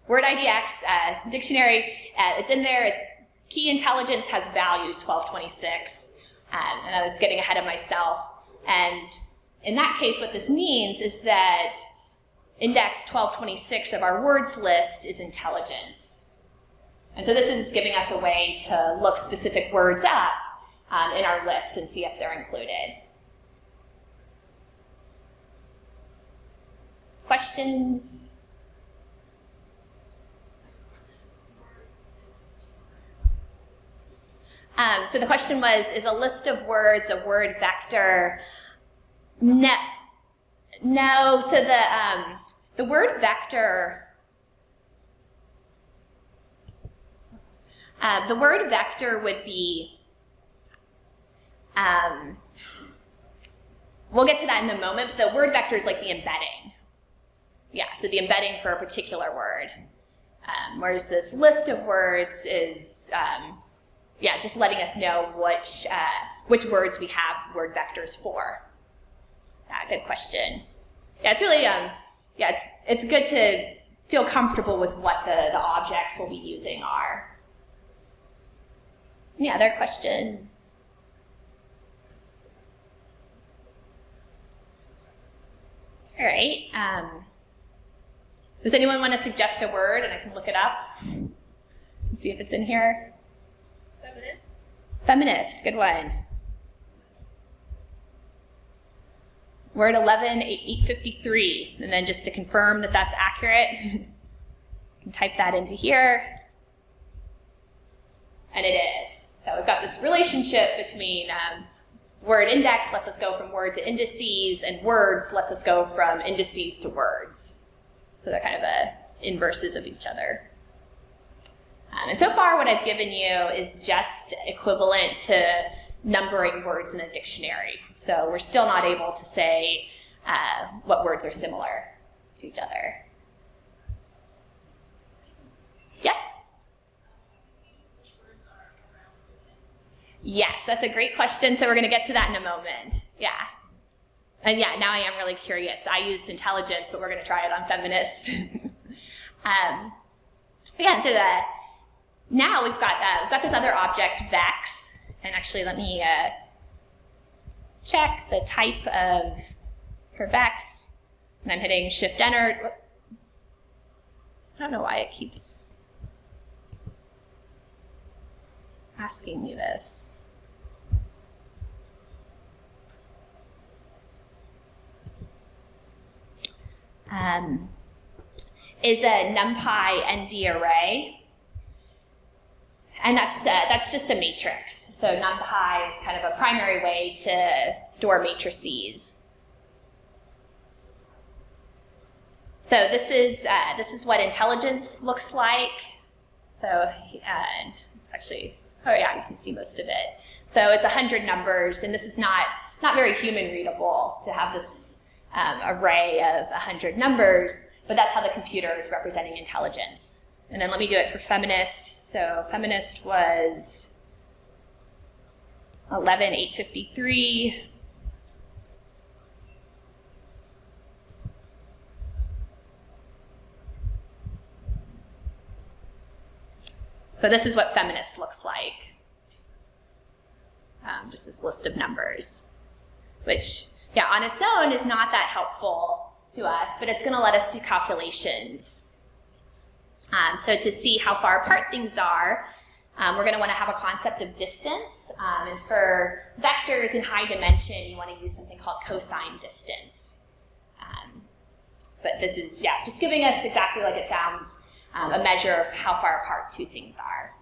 word IDX, dictionary, it's in there. Key intelligence has value 1226. And I was getting ahead of myself. And in that case, what this means is that index 1226 of our words list is intelligence. And so this is giving us a way to look specific words up in our list and see if they're included. Questions? So the question was, is a list of words a word vector? No, so the word vector, would be, we'll get to that in a moment, but the word vector is like the embedding. Yeah, so the embedding for a particular word. Whereas this list of words is, just letting us know which words we have word vectors for. Good question. Yeah, it's really, it's good to feel comfortable with what the objects we'll be using are. Any other questions? All right. Does anyone want to suggest a word, and I can look it up and see if it's in here? Feminist. Feminist, good one. We're at 853, and then just to confirm that that's accurate, you can type that into here, and it is. So we've got this relationship between word index lets us go from word to indices, and words lets us go from indices to words. So they're kind of inverses of each other. And so far what I've given you is just equivalent to numbering words in a dictionary. So we're still not able to say what words are similar to each other. Yes? Yes, that's a great question. So we're going to get to that in a moment. Yeah. And yeah, now I am really curious. I used intelligence, but we're going to try it on feminist. Yeah, so now we've got this other object, vex. And actually, let me check the type of for vex. And I'm hitting Shift-Enter. I don't know why it keeps asking me this. Is a NumPy ND array. And that's just a matrix. So NumPy is kind of a primary way to store matrices. So this is what intelligence looks like. So it's actually, oh yeah, you can see most of it. So it's 100 numbers, and this is not very human readable to have this array of 100 numbers, but that's how the computer is representing intelligence. And then let me do it for feminist. So feminist was 11,853. So this is what feminist looks like. Just this list of numbers, which, yeah, on its own is not that helpful to us, but it's going to let us do calculations. So to see how far apart things are, we're going to want to have a concept of distance. And for vectors in high dimension, you want to use something called cosine distance. But this is, yeah, just giving us exactly like it sounds, a measure of how far apart two things are.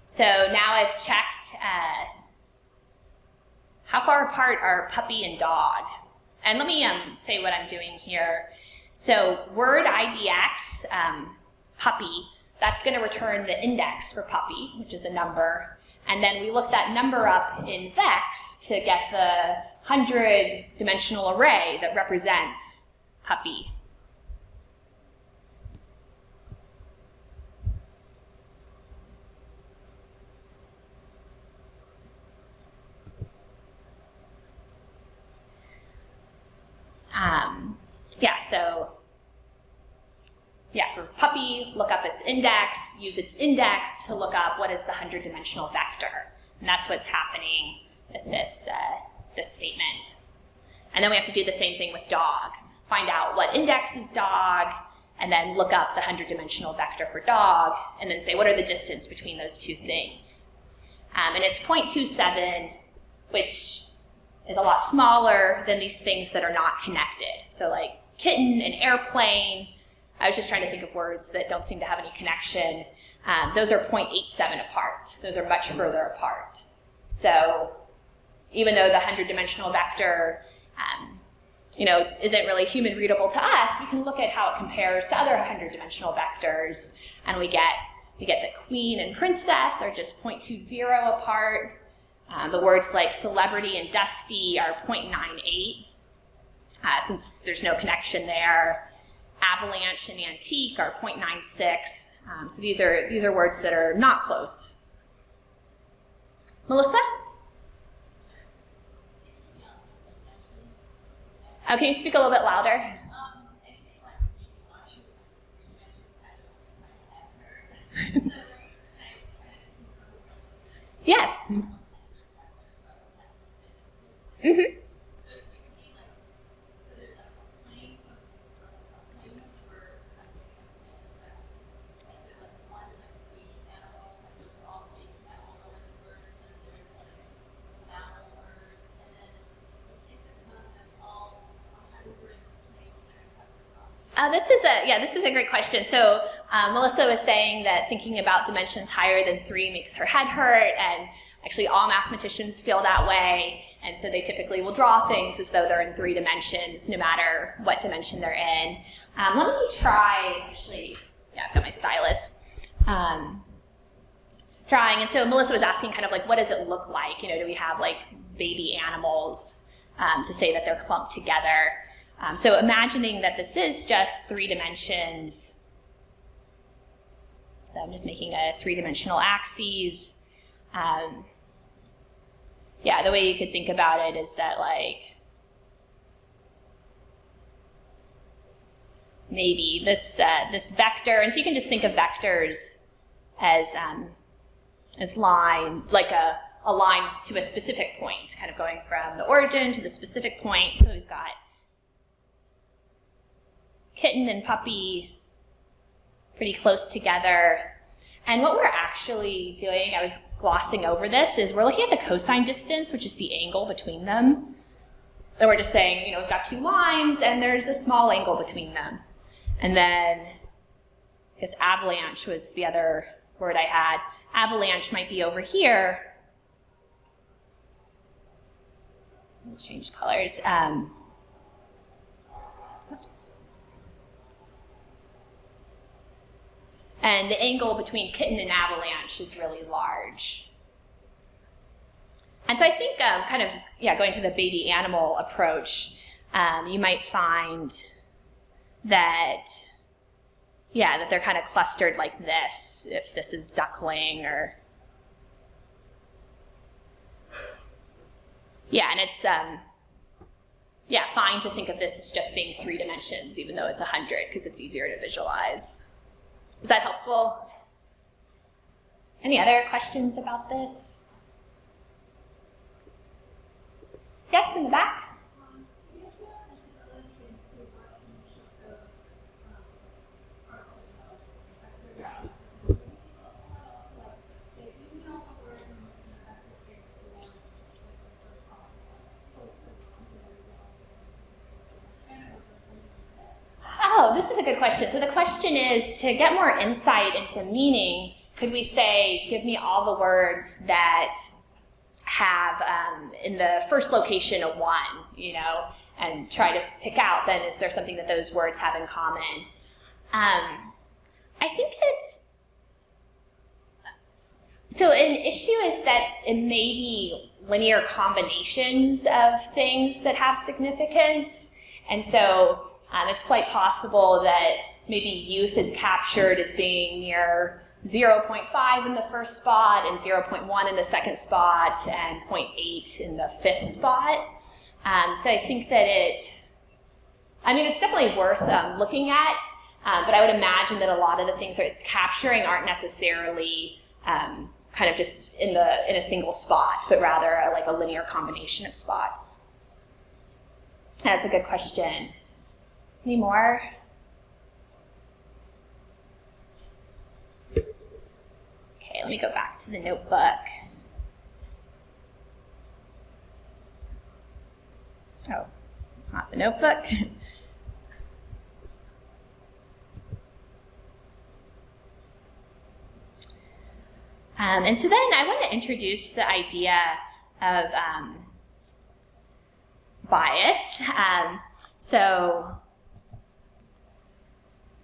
So now I've checked how far apart are puppy and dog. And let me say what I'm doing here. So word IDX, puppy, that's going to return the index for puppy, which is a number. And then we look that number up in vex to get the 100-dimensional array that represents puppy. For puppy, look up its index, use its index to look up what is the 100-dimensional vector. And that's what's happening with this statement. And then we have to do the same thing with dog. Find out what index is dog, and then look up the 100-dimensional vector for dog, and then say what are the distance between those two things. And it's 0.27, which is a lot smaller than these things that are not connected. So like kitten and airplane, I was just trying to think of words that don't seem to have any connection. Those are 0.87 apart. Those are much further apart. So even though the 100-dimensional vector isn't really human readable to us, we can look at how it compares to other 100-dimensional vectors, and we get that queen and princess are just 0.20 apart. The words like celebrity and dusty are 0.98, since there's no connection there. Avalanche and antique are 0.96. So these are words that are not close. Melissa? Oh, can you speak a little bit louder? Yes. Mm-hmm. This is a great question. So Melissa was saying that thinking about dimensions higher than 3 makes her head hurt, and actually all mathematicians feel that way, and so they typically will draw things as though they're in 3 dimensions, no matter what dimension they're in. Let me try, actually, yeah, I've got my stylus. Drawing, and so Melissa was asking kind of like, what does it look like? You know, do we have like baby animals to say that they're clumped together? So imagining that this is just 3 dimensions. So I'm just making a 3-dimensional axes. Yeah, the way you could think about it is that like, maybe this vector, and so you can just think of vectors as line, like a line to a specific point, kind of going from the origin to the specific point. So we've got kitten and puppy pretty close together. And what we're actually doing, I was glossing over this, is we're looking at the cosine distance, which is the angle between them. And we're just saying, you know, we've got 2 lines and there's a small angle between them. And then, I guess avalanche was the other word I had. Avalanche might be over here. We'll change colors. Oops. And the angle between kitten and avalanche is really large. And so I think kind of, yeah, going to the baby animal approach, you might find that, yeah, that they're kind of clustered like this, if this is duckling or, yeah, and it's, yeah, fine to think of this as just being 3 dimensions, even though it's 100, because it's easier to visualize. Is that helpful? Any other questions about this? Yes, in the back? Oh, this is a good question. So the question is, to get more insight into meaning, could we say, give me all the words that have in the first location a 1, you know, and try to pick out, then is there something that those words have in common? I think it's, so an issue is that it may be linear combinations of things that have significance, and so it's quite possible that maybe youth is captured as being near 0.5 in the first spot and 0.1 in the second spot and 0.8 in the 5th spot. So I think that it's definitely worth looking at, but I would imagine that a lot of the things that it's capturing aren't necessarily kind of just in a single spot, but rather like a linear combination of spots. That's a good question. Any more? Okay, let me go back to the notebook. Oh, it's not the notebook. And so then I want to introduce the idea of bias. So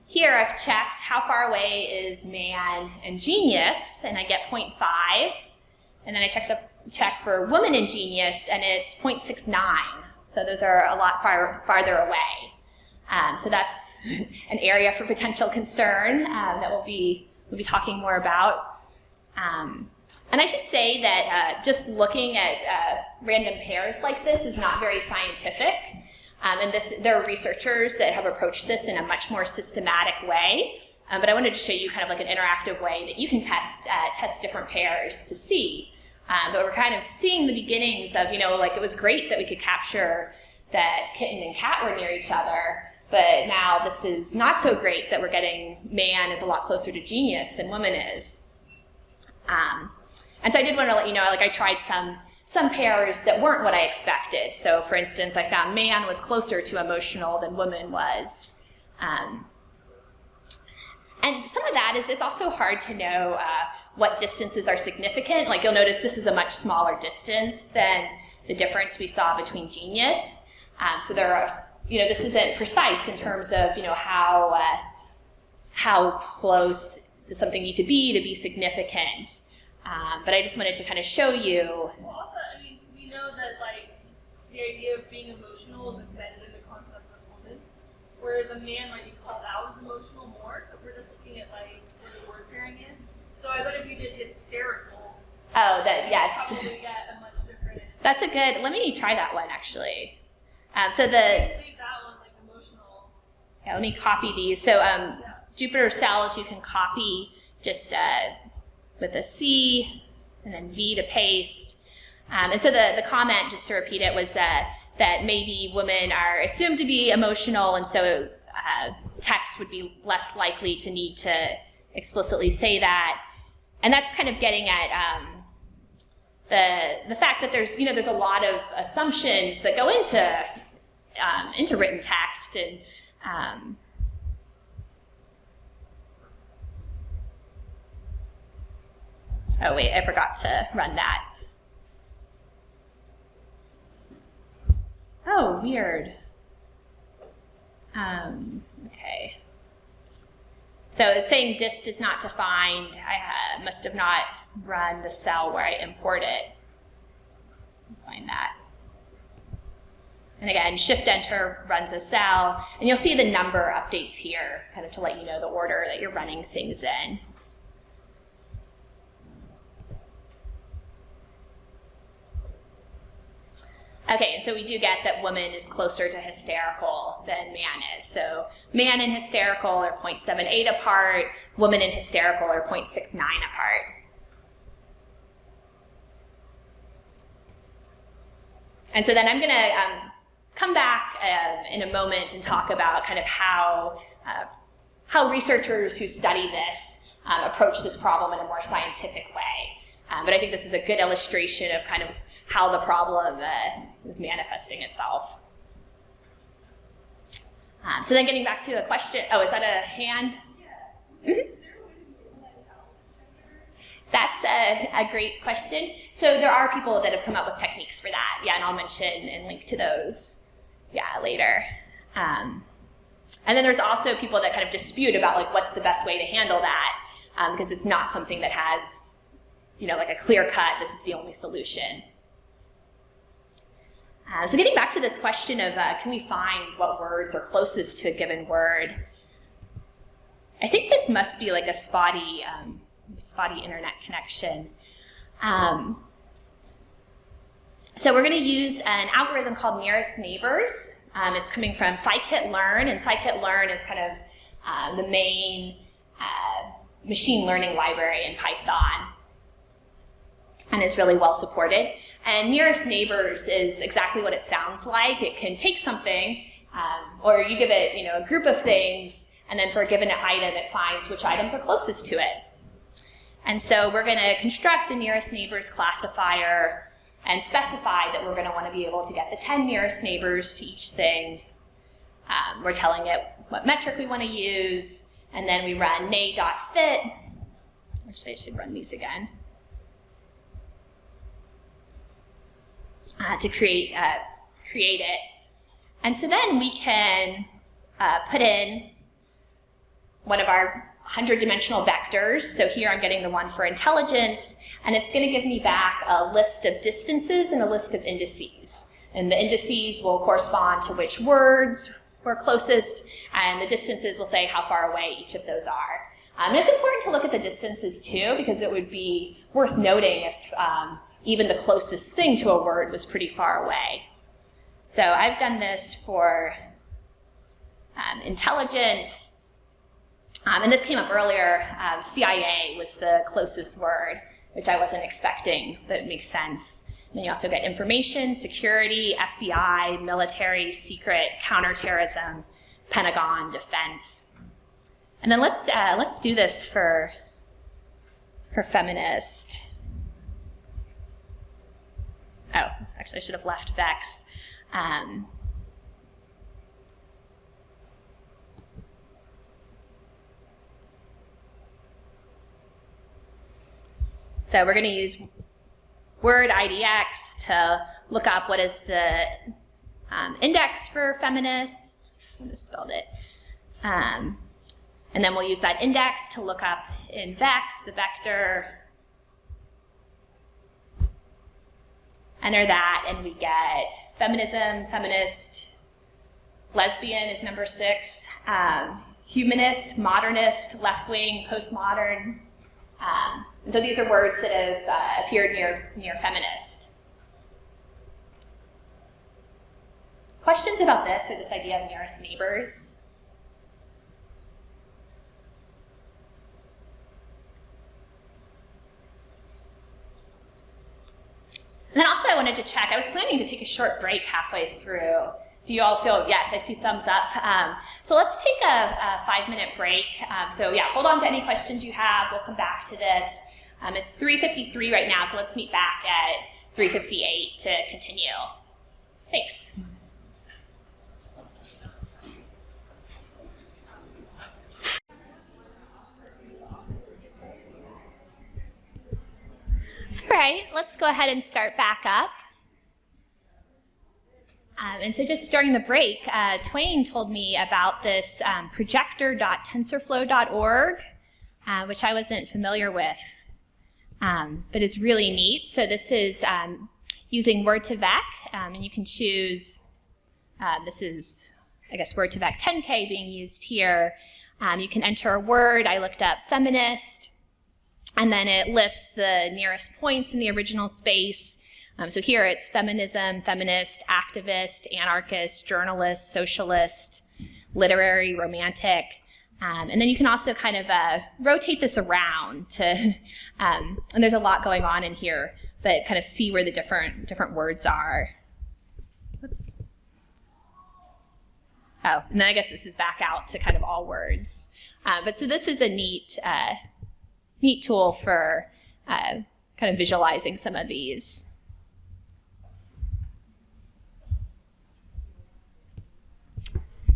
here I've checked how far away is man and genius, and I get 0.5. And then I checked for woman and genius, and it's 0.69. So those are a lot farther away. So that's an area for potential concern that we'll be talking more about. And I should say that just looking at random pairs like this is not very scientific. And there are researchers that have approached this in a much more systematic way. But I wanted to show you kind of like an interactive way that you can test different pairs to see. But we're kind of seeing the beginnings of, like it was great that we could capture that kitten and cat were near each other. But now this is not so great that we're getting man is a lot closer to genius than woman is. And so I did want to let you know, like I tried some pairs that weren't what I expected. So for instance, I found man was closer to emotional than woman was. And some of that is it's also hard to know what distances are significant. Like you'll notice this is a much smaller distance than the difference we saw between genius. So there are, this isn't precise in terms of, how how close does something need to be significant. But I just wanted to kind of show you. Well, also, I mean, we know that like the idea of being emotional is embedded in the concept of woman, whereas a man might be called out as emotional more. So if we're just looking at like where the word pairing is, so I bet if you did hysterical, Yes. you'd probably get a much different. That's a good. Let me try that one actually. So Leave that one like emotional. Yeah, let me copy these. So Jupyter cells you can copy just with a C and then V to paste. And so the comment, just to repeat it, was that maybe women are assumed to be emotional, and so text would be less likely to need to explicitly say that. And that's kind of getting at the fact that there's a lot of assumptions that go into written text, and oh wait, I forgot to run that. Oh, weird. Okay. So it's saying dist is not defined. I must have not run the cell where I import it. Find that. And again, Shift-Enter runs a cell, and you'll see the number updates here, kind of to let you know the order that you're running things in. Okay, and so we do get that woman is closer to hysterical than man is. So man and hysterical are 0.78 apart, woman and hysterical are 0.69 apart. And so then I'm going to come back in a moment and talk about kind of how researchers who study this approach this problem in a more scientific way. But I think this is a good illustration of kind of how the problem is manifesting itself. So then getting back to a question, oh, is that a hand? Yeah. Mm-hmm. Is there a way to visualize how? That's a great question. So there are people that have come up with techniques for that, and I'll mention and link to those, later. And then there's also people that kind of dispute about like what's the best way to handle that, because it's not something that has, like a clear cut, this is the only solution. So getting back to this question of can we find what words are closest to a given word, I think this must be like a spotty internet connection. So we're going to use an algorithm called nearest neighbors. It's coming from scikit-learn, and scikit-learn is kind of the main machine learning library in Python, and is really well supported. And nearest neighbors is exactly what it sounds like. It can take something, or you give it a group of things, and then for a given item, it finds which items are closest to it. And so we're going to construct a nearest neighbors classifier and specify that we're going to want to be able to get the 10 nearest neighbors to each thing. We're telling it what metric we want to use, and then we run nay.fit. Actually, I should run these again. To create it. And so then we can put in one of our 100-dimensional vectors. So here I'm getting the one for intelligence, and it's going to give me back a list of distances and a list of indices. And the indices will correspond to which words were closest, and the distances will say how far away each of those are. And it's important to look at the distances too, because it would be worth noting if even the closest thing to a word was pretty far away. So I've done this for intelligence, and this came up earlier. CIA was the closest word, which I wasn't expecting, but it makes sense. And then you also get information, security, FBI, military, secret, counterterrorism, Pentagon, defense. And then let's do this for feminist. Oh, actually I should have left Vex. So we're going to use word IDX to look up what is the index for feminist. I misspelled it. And And then we'll use that index to look up in vex, the vector, enter that, and we get feminism, feminist, lesbian is number 6, humanist, modernist, left-wing, postmodern. And so these are words that have appeared near feminist. Questions about this or this idea of nearest neighbors? And then also I wanted to check, I was planning to take a short break halfway through. Do you all feel, yes, I see thumbs up. So let's take a 5-minute break. So yeah, hold on to any questions you have. We'll come back to this. It's 3:53 right now, so let's meet back at 3:58 to continue. Thanks. All right, let's go ahead and start back up. And so just during the break, Twain told me about this projector.tensorflow.org, which I wasn't familiar with, but it's really neat. So this is using Word2Vec, and you can choose, this is, I guess, Word2Vec 10K being used here. You can enter a word. I looked up feminist, and then it lists the nearest points in the original space. So here it's feminism, feminist, activist, anarchist, journalist, socialist, literary, romantic. And then you can also kind of rotate this around to, and there's a lot going on in here, but kind of see where the different words are. Whoops. Oh, and then I guess this is back out to kind of all words. But so this is a neat tool for kind of visualizing some of these.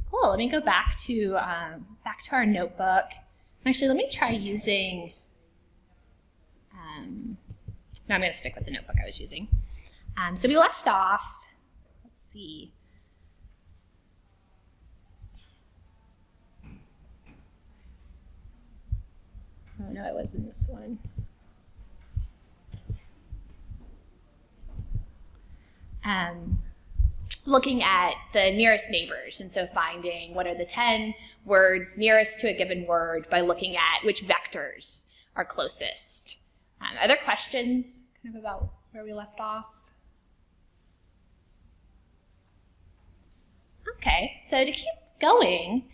Cool, let me go back to our notebook. Actually, let me try using, no, I'm going to stick with the notebook I was using. So we left off, let's see. Oh no, it wasn't this one. Looking at the nearest neighbors, and so finding what are the 10 words nearest to a given word by looking at which vectors are closest. Are there questions kind of about where we left off? Okay, so to keep going,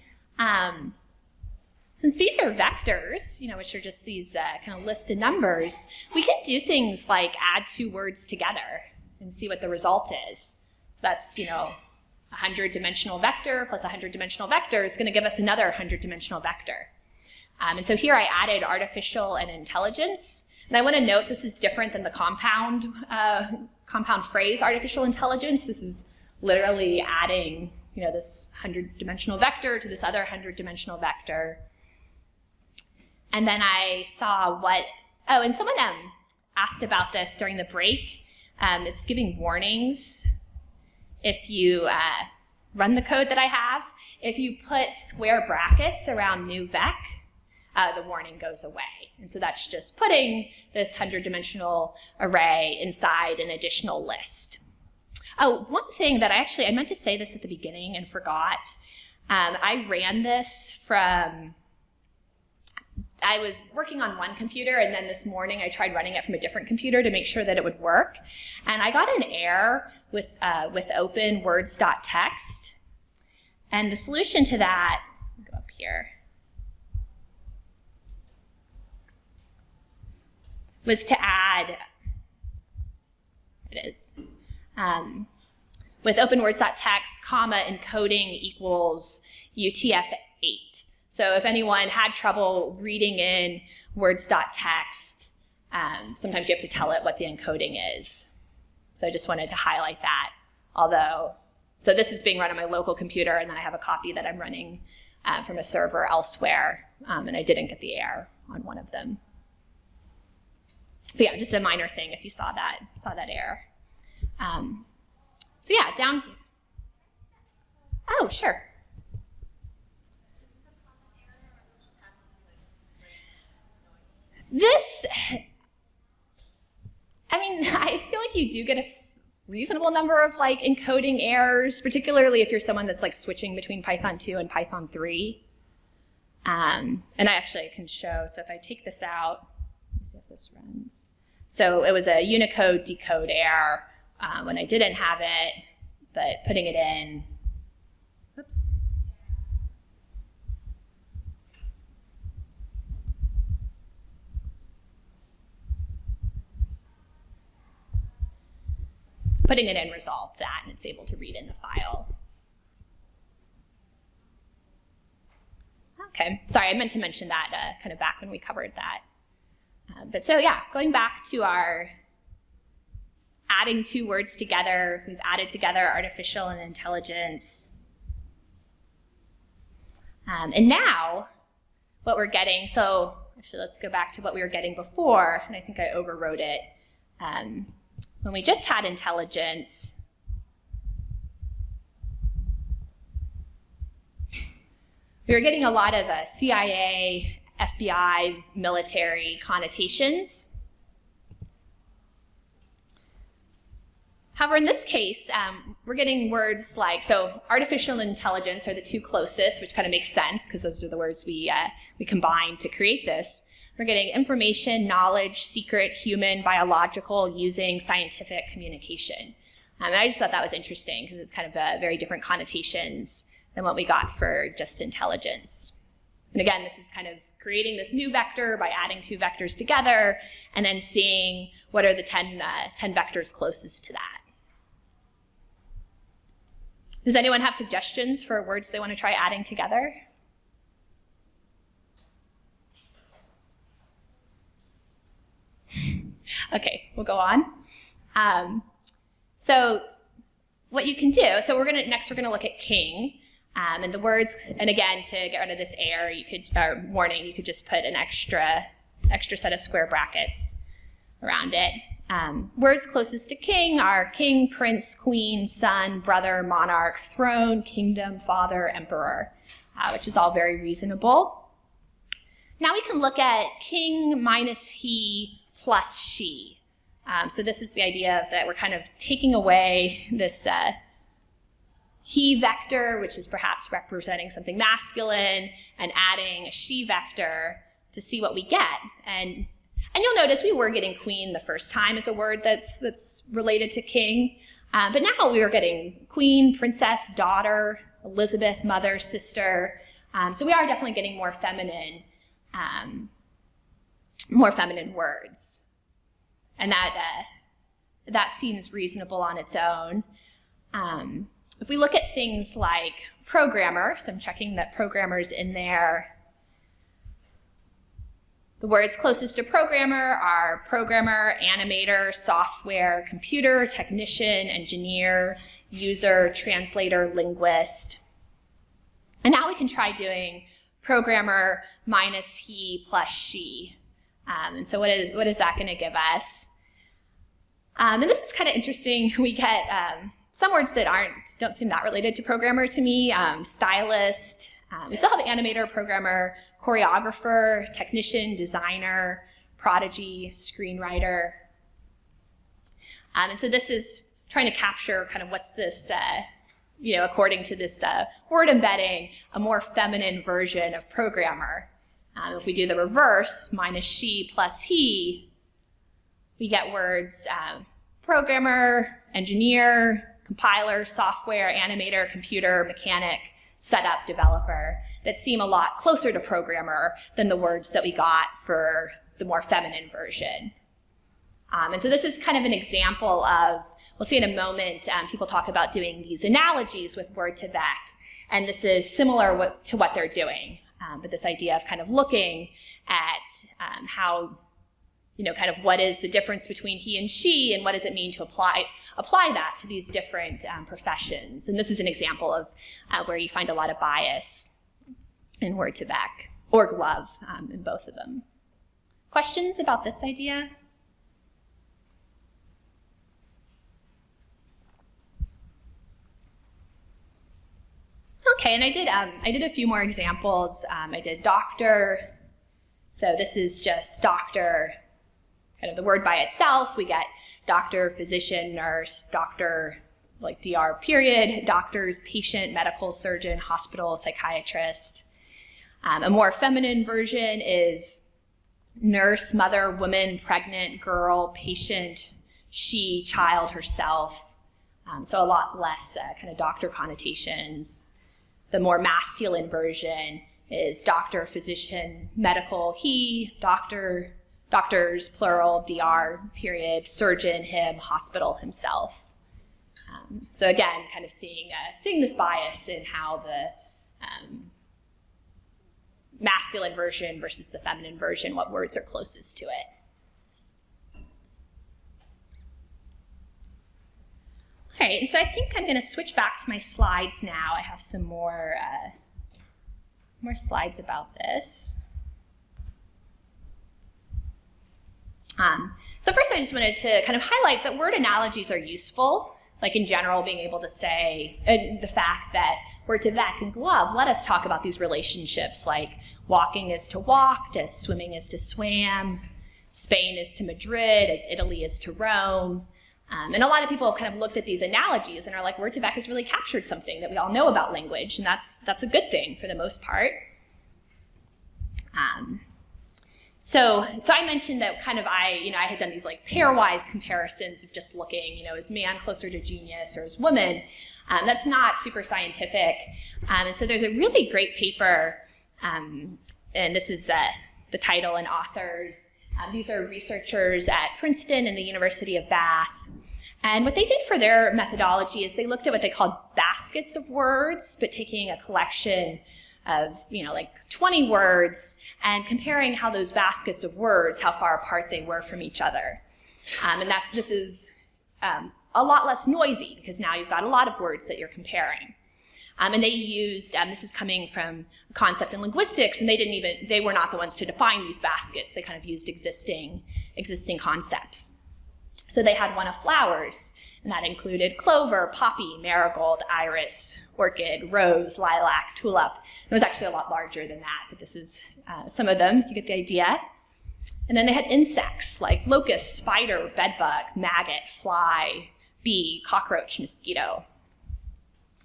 since these are vectors, which are just these kind of listed numbers, we can do things like add 2 words together and see what the result is. So that's, a 100-dimensional vector plus a 100-dimensional vector is going to give us another 100-dimensional vector. And so here I added artificial and intelligence. And I want to note this is different than the compound phrase artificial intelligence. This is literally adding, this 100-dimensional vector to this other 100-dimensional vector. And then I saw and someone asked about this during the break. It's giving warnings. If you run the code that I have, if you put square brackets around new vec, the warning goes away. And so that's just putting this 100-dimensional array inside an additional list. Oh, one thing that I meant to say this at the beginning and forgot. I ran this I was working on one computer, and then this morning I tried running it from a different computer to make sure that it would work. And I got an error with open words.txt. And the solution to that, go up here, was to add, it is, with open words.txt, comma, encoding equals UTF-8. So if anyone had trouble reading in words.txt, sometimes you have to tell it what the encoding is. So I just wanted to highlight that. So this is being run on my local computer, and then I have a copy that I'm running from a server elsewhere, and I didn't get the error on one of them. But yeah, just a minor thing if you saw that error. So yeah, down. Oh, sure. This, I mean, I feel like you do get a reasonable number of like encoding errors, particularly if you're someone that's like switching between Python 2 and Python 3. And I actually can show, so if I take this out, let's see if this runs. So it was a Unicode decode error when I didn't have it, but putting it in, oops. Putting it in resolved that, and it's able to read in the file. Okay, sorry, I meant to mention that kind of back when we covered that. But so yeah, going back to our adding two words together, we've added together artificial and intelligence. And now, what we're getting, so actually let's go back to what we were getting before, and I think I overwrote it. When we just had intelligence, we were getting a lot of CIA, FBI, military connotations. However, in this case, we're getting words like, so artificial intelligence are the two closest, which kind of makes sense because those are the words we combined to create this. We're getting information, knowledge, secret, human, biological, using, scientific, communication. And I just thought that was interesting because it's kind of very different connotations than what we got for just intelligence. And again, this is kind of creating this new vector by adding two vectors together and then seeing what are the 10 vectors closest to that. Does anyone have suggestions for words they want to try adding together? Okay, we'll go on. So what you can do, so next we're gonna look at king, and the words, and again, to get rid of this error, or warning, you could just put an extra set of square brackets around it. Words closest to king are king, prince, queen, son, brother, monarch, throne, kingdom, father, emperor, which is all very reasonable. Now we can look at king minus he plus she. So this is the idea of that we're kind of taking away this he vector, which is perhaps representing something masculine, and adding a she vector to see what we get. And you'll notice we were getting queen the first time as a word that's related to king, but now we are getting queen, princess, daughter, Elizabeth, mother, sister. So we are definitely getting more feminine words. And that seems reasonable on its own. If we look at things like programmer, so I'm checking that programmer's in there. The words closest to programmer are programmer, animator, software, computer, technician, engineer, user, translator, linguist. And now we can try doing programmer minus he plus she. And so what is that going to give us? And this is kind of interesting. We get some words that don't seem that related to programmer to me. Stylist. We still have animator, programmer, choreographer, technician, designer, prodigy, screenwriter. And so this is trying to capture kind of what's this, according to this word embedding, a more feminine version of programmer. If we do the reverse, minus she plus he, we get words programmer, engineer, compiler, software, animator, computer, mechanic, setup, developer, that seem a lot closer to programmer than the words that we got for the more feminine version. And so this is kind of an example of, we'll see in a moment, people talk about doing these analogies with word to vec, and this is similar to what they're doing. But this idea of kind of looking at how, kind of what is the difference between he and she, and what does it mean to apply that to these different professions. And this is an example of where you find a lot of bias in word to vec, or glove in both of them. Questions about this idea? Okay, and I did a few more examples. I did doctor, So this is just doctor, kind of the word by itself. We get doctor, physician, nurse, doctor, like DR period, doctors, patient, medical, surgeon, hospital, psychiatrist. A more feminine version is nurse, mother, woman, pregnant, girl, patient, she, child, herself. So a lot less kind of doctor connotations. The more masculine version is doctor, physician, medical, he, doctor, doctors, plural, DR, period, surgeon, him, hospital, himself. So again, kind of seeing this bias in how the masculine version versus the feminine version, what words are closest to it. All right, and so I think I'm going to switch back to my slides now. I have some more slides about this. So first I just wanted to kind of highlight that word analogies are useful, like in general being able to say, the fact that word to vec and glove, let us talk about these relationships, like walking is to walked, as swimming is to swam, Spain is to Madrid, as Italy is to Rome. And a lot of people have kind of looked at these analogies and are like, word to vec has really captured something that we all know about language, and that's a good thing for the most part. So I mentioned that kind of I had done these like pairwise comparisons of just looking, is man closer to genius or is woman? That's not super scientific. And so there's a really great paper, and this is the title and authors. These are researchers at Princeton and the University of Bath. And what they did for their methodology is they looked at what they called baskets of words, but taking a collection of, like 20 words and comparing how those baskets of words, how far apart they were from each other. And this is a lot less noisy because now you've got a lot of words that you're comparing. And they used, this is coming from a concept in linguistics, and they were not the ones to define these baskets. They kind of used existing concepts. So they had one of flowers, and that included clover, poppy, marigold, iris, orchid, rose, lilac, tulip. It was actually a lot larger than that, but this is some of them. You get the idea. And then they had insects like locust, spider, bedbug, maggot, fly, bee, cockroach, mosquito.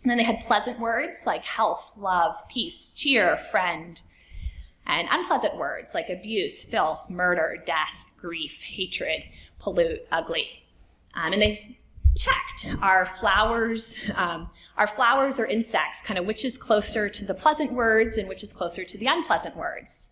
And then they had pleasant words like health, love, peace, cheer, friend, and unpleasant words like abuse, filth, murder, death, grief, hatred, pollute, ugly. And they checked our flowers or insects, kind of which is closer to the pleasant words and which is closer to the unpleasant words.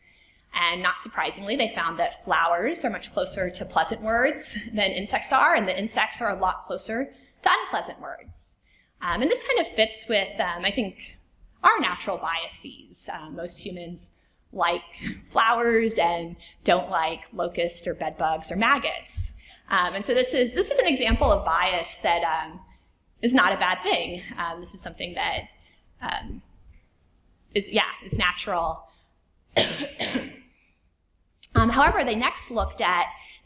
And not surprisingly, they found that flowers are much closer to pleasant words than insects are, and the insects are a lot closer to unpleasant words. And this kind of fits with, I think, our natural biases. Most humans like flowers and don't like locusts or bedbugs or maggots. And so this is an example of bias that is not a bad thing. This is something that is natural. However, they next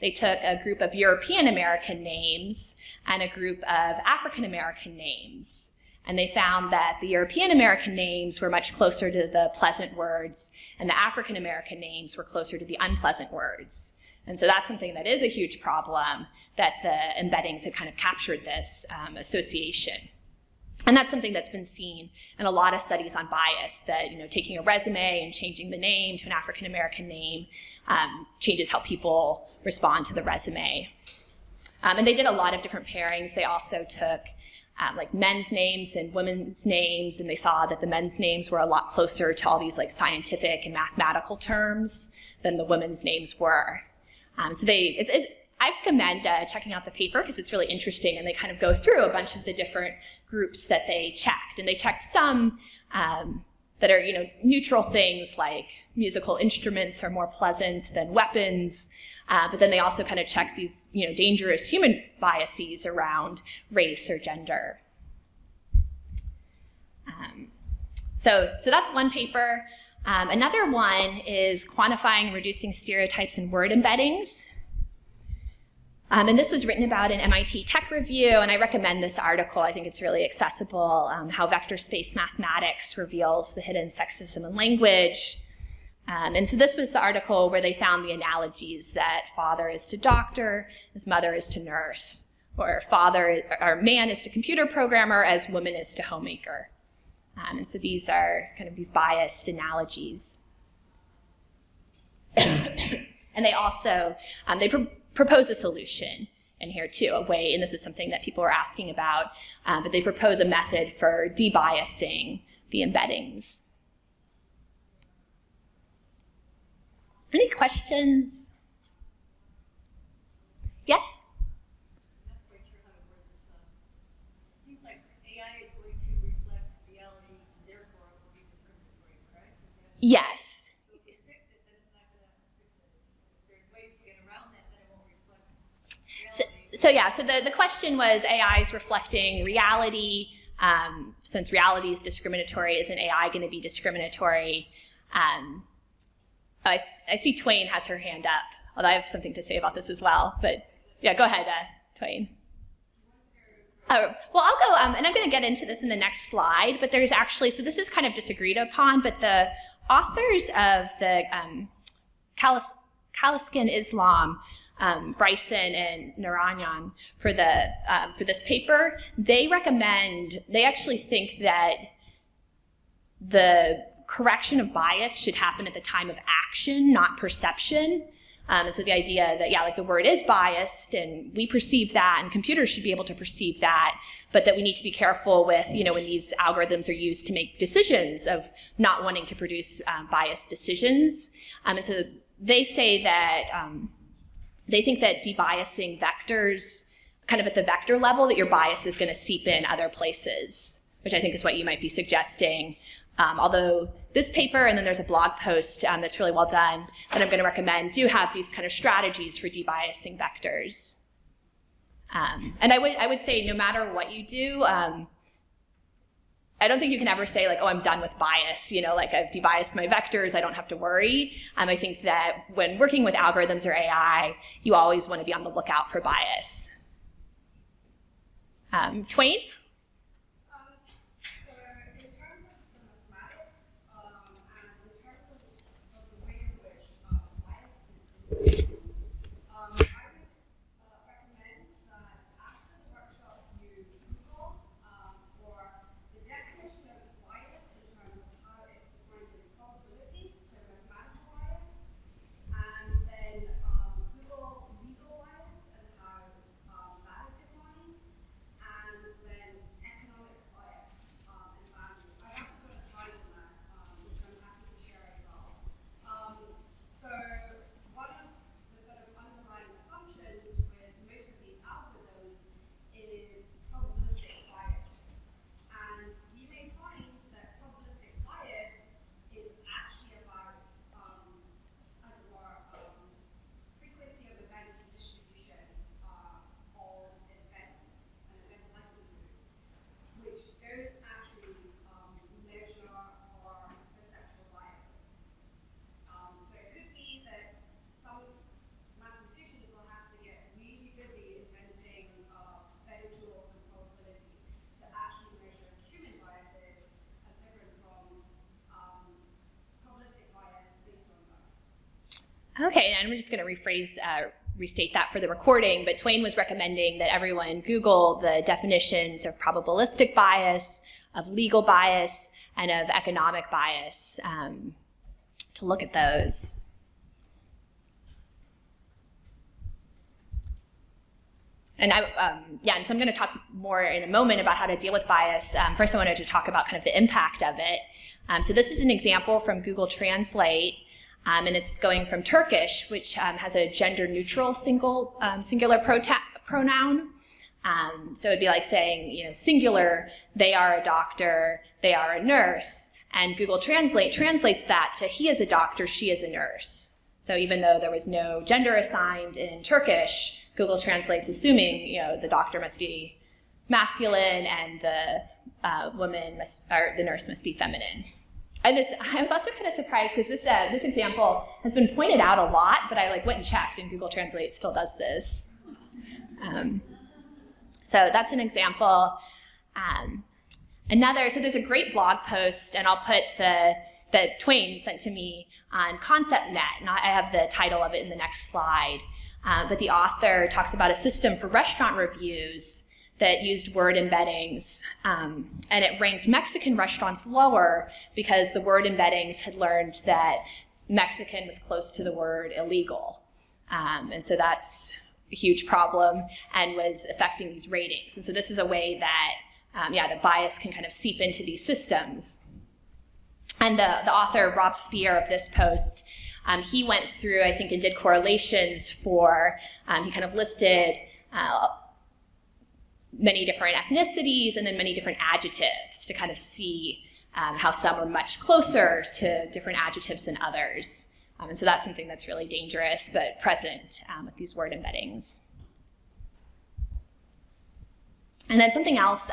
they took a group of European American names and a group of African American names. And they found that the European American names were much closer to the pleasant words, and the African American names were closer to the unpleasant words. And so that's something that is a huge problem, that the embeddings had kind of captured this association. And that's something that's been seen in a lot of studies on bias, that taking a resume and changing the name to an African American name changes how people respond to the resume. And they did a lot of different pairings. They also took like men's names and women's names, and they saw that the men's names were a lot closer to all these like scientific and mathematical terms than the women's names were. So I recommend checking out the paper because it's really interesting, and they kind of go through a bunch of the different groups that they checked. And they checked some that are neutral things like musical instruments are more pleasant than weapons, but then they also kind of checked these dangerous human biases around race or gender. So that's one paper. Another one is quantifying and reducing stereotypes in word embeddings. And this was written about in MIT Tech Review, and I recommend this article. I think it's really accessible, how vector space mathematics reveals the hidden sexism in language. And so this was the article where they found the analogies that father is to doctor, as mother is to nurse, or man is to computer programmer, as woman is to homemaker. And so these are kind of these biased analogies. And they also, propose a solution in here too, a way, and this is something that people were asking about, but they propose a method for debiasing the embeddings. Any questions? Yes? I'm not quite sure how to word this stuff. It seems like AI is going to reflect reality and therefore it will be discriminatory, correct? Yes. So if we fix it, then it's not going to fix it. If there's ways to get around that, then it won't reflect reality. So the question was, AI is reflecting reality. Since reality is discriminatory, isn't AI going to be discriminatory? I see Twain has her hand up, although I have something to say about this as well. But yeah, go ahead, Twain. Oh, well, I'll go, and I'm going to get into this in the next slide, but there's actually, so this is kind of disagreed upon, but the authors of the Khaliskan Islam, Bryson and Narayan, for this paper, they actually think that the correction of bias should happen at the time of action, not perception. And so the idea that, like the word is biased and we perceive that and computers should be able to perceive that, but that we need to be careful with, when these algorithms are used to make decisions of not wanting to produce biased decisions. And so they say that, they think that debiasing vectors, kind of at the vector level, that your bias is going to seep in other places, which I think is what you might be suggesting. Although this paper, and then there's a blog post that's really well done that I'm going to recommend, do have these kind of strategies for debiasing vectors. And I would say no matter what you do, I don't think you can ever say like, oh, I'm done with bias, like I've debiased my vectors, I don't have to worry. I think that when working with algorithms or AI, you always want to be on the lookout for bias. Twain? Okay, and I'm just going to restate that for the recording, but Twain was recommending that everyone Google the definitions of probabilistic bias, of legal bias, and of economic bias to look at those. And and so I'm going to talk more in a moment about how to deal with bias. First, I wanted to talk about kind of the impact of it. So this is an example from Google Translate. And it's going from Turkish, which has a gender-neutral singular pronoun. So it'd be like saying, singular, they are a doctor, they are a nurse. And Google Translate translates that to he is a doctor, she is a nurse. So even though there was no gender assigned in Turkish, Google Translate's assuming, the doctor must be masculine and the the nurse must be feminine. And I was also kind of surprised because this example has been pointed out a lot, but I went and checked, and Google Translate still does this. So that's an example. So there's a great blog post, and I'll put the that Twain sent to me on ConceptNet, and I have the title of it in the next slide. But the author talks about a system for restaurant reviews that used word embeddings, and it ranked Mexican restaurants lower because the word embeddings had learned that Mexican was close to the word illegal. And so that's a huge problem and was affecting these ratings. And so this is a way that, the bias can kind of seep into these systems. And the author, Rob Spear, of this post, he went through, I think, and did correlations for, he kind of listed many different ethnicities and then many different adjectives to kind of see how some are much closer to different adjectives than others. And so that's something that's really dangerous but present with these word embeddings. And then something else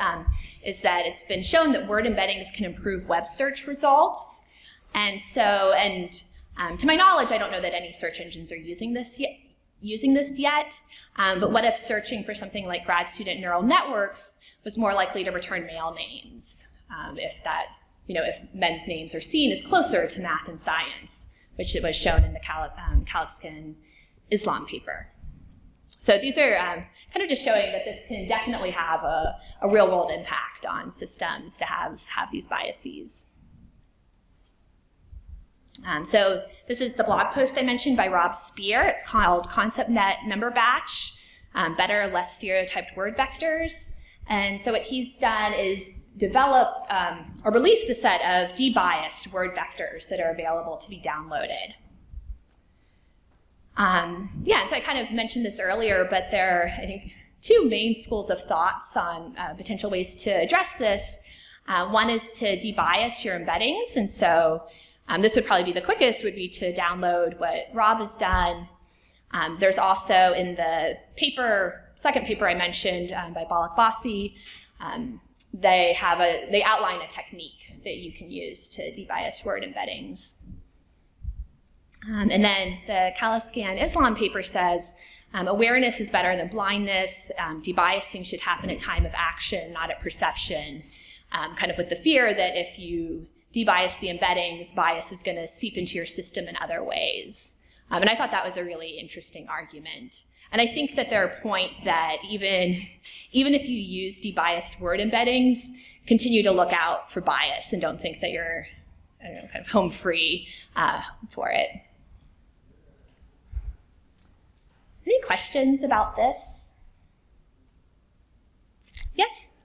is that it's been shown that word embeddings can improve web search results. And so, to my knowledge, I don't know that any search engines are using this yet. But what if searching for something like grad student neural networks was more likely to return male names? If men's names are seen as closer to math and science, which it was shown in the Kalaskin Islam paper. So these are kind of just showing that this can definitely have a real world impact on systems to have these biases. So this is the blog post I mentioned by Rob Spear. It's called ConceptNet Number Batch, Better, Less Stereotyped Word Vectors. And so what he's done is develop or released a set of debiased word vectors that are available to be downloaded. And so I kind of mentioned this earlier, but there are, I think, two main schools of thoughts on potential ways to address this. One is to debias your embeddings, and so this would probably be the quickest, would be to download what Rob has done. There's also in the second paper I mentioned by Balak Bassi, they outline a technique that you can use to debias word embeddings. And then the Kalaskan Islam paper says awareness is better than blindness. Debiasing should happen at time of action, not at perception, kind of with the fear that if you debias the embeddings, bias is going to seep into your system in other ways. And I thought that was a really interesting argument. And I think that they're a point that even if you use debiased word embeddings, continue to look out for bias and don't think that you're, kind of home free for it. Any questions about this? Yes?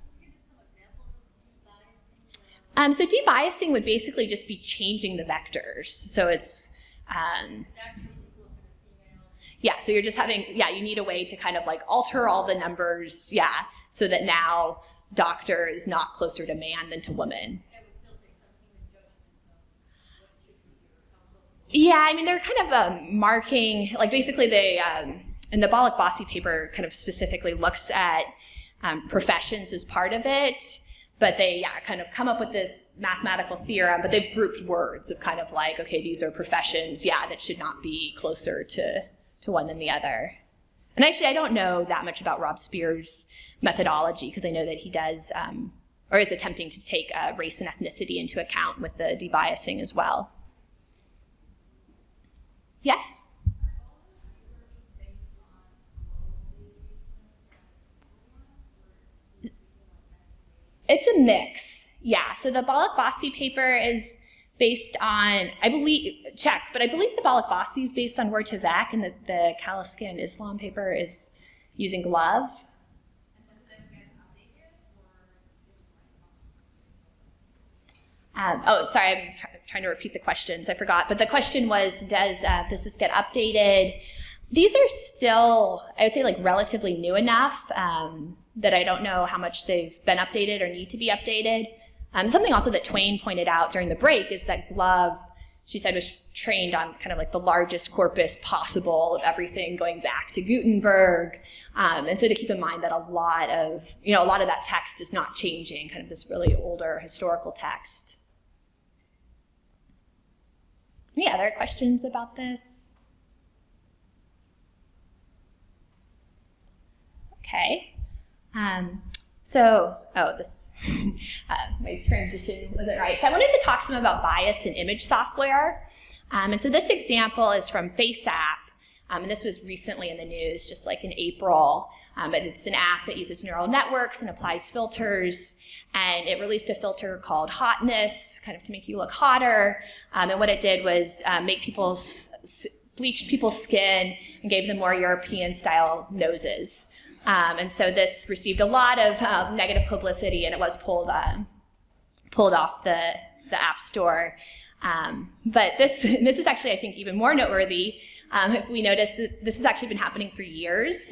So debiasing would basically just be changing the vectors. So it's, so you're just having, you need a way to kind of like alter all the numbers, so that now doctor is not closer to man than to woman. Yeah, I mean, they're kind of marking, like basically they, in the Balak Bassi paper kind of specifically looks at professions as part of it, but they kind of come up with this mathematical theorem, but they've grouped words of kind of like, okay, these are professions, that should not be closer to one than the other. And actually, I don't know that much about Rob Spear's methodology because I know that he does, or is attempting to take race and ethnicity into account with the debiasing as well. Yes? It's a mix, So the Balak Bassi paper is based on, I believe the Balak Bassi is based on word to vec, and the Kalaskan Islam paper is using glove. Sorry, I'm trying to repeat the questions. I forgot. But the question was, does this get updated? These are still, I would say, like relatively new enough that I don't know how much they've been updated or need to be updated. Something also that Twain pointed out during the break is that glove, she said, was trained on kind of like the largest corpus possible of everything going back to Gutenberg. And so to keep in mind that a lot of that text is not changing, kind of this really older historical text. Any other questions about this? Okay. So, this, my transition wasn't right. So I wanted to talk some about bias in image software. And so this example is from FaceApp, and this was recently in the news, just like in April. But it's an app that uses neural networks and applies filters. And it released a filter called hotness, kind of to make you look hotter. And what it did was bleached people's skin and gave them more European-style noses. And so this received a lot of negative publicity, and it was pulled off the App Store. But this is actually, I think, even more noteworthy if we notice that this has actually been happening for years.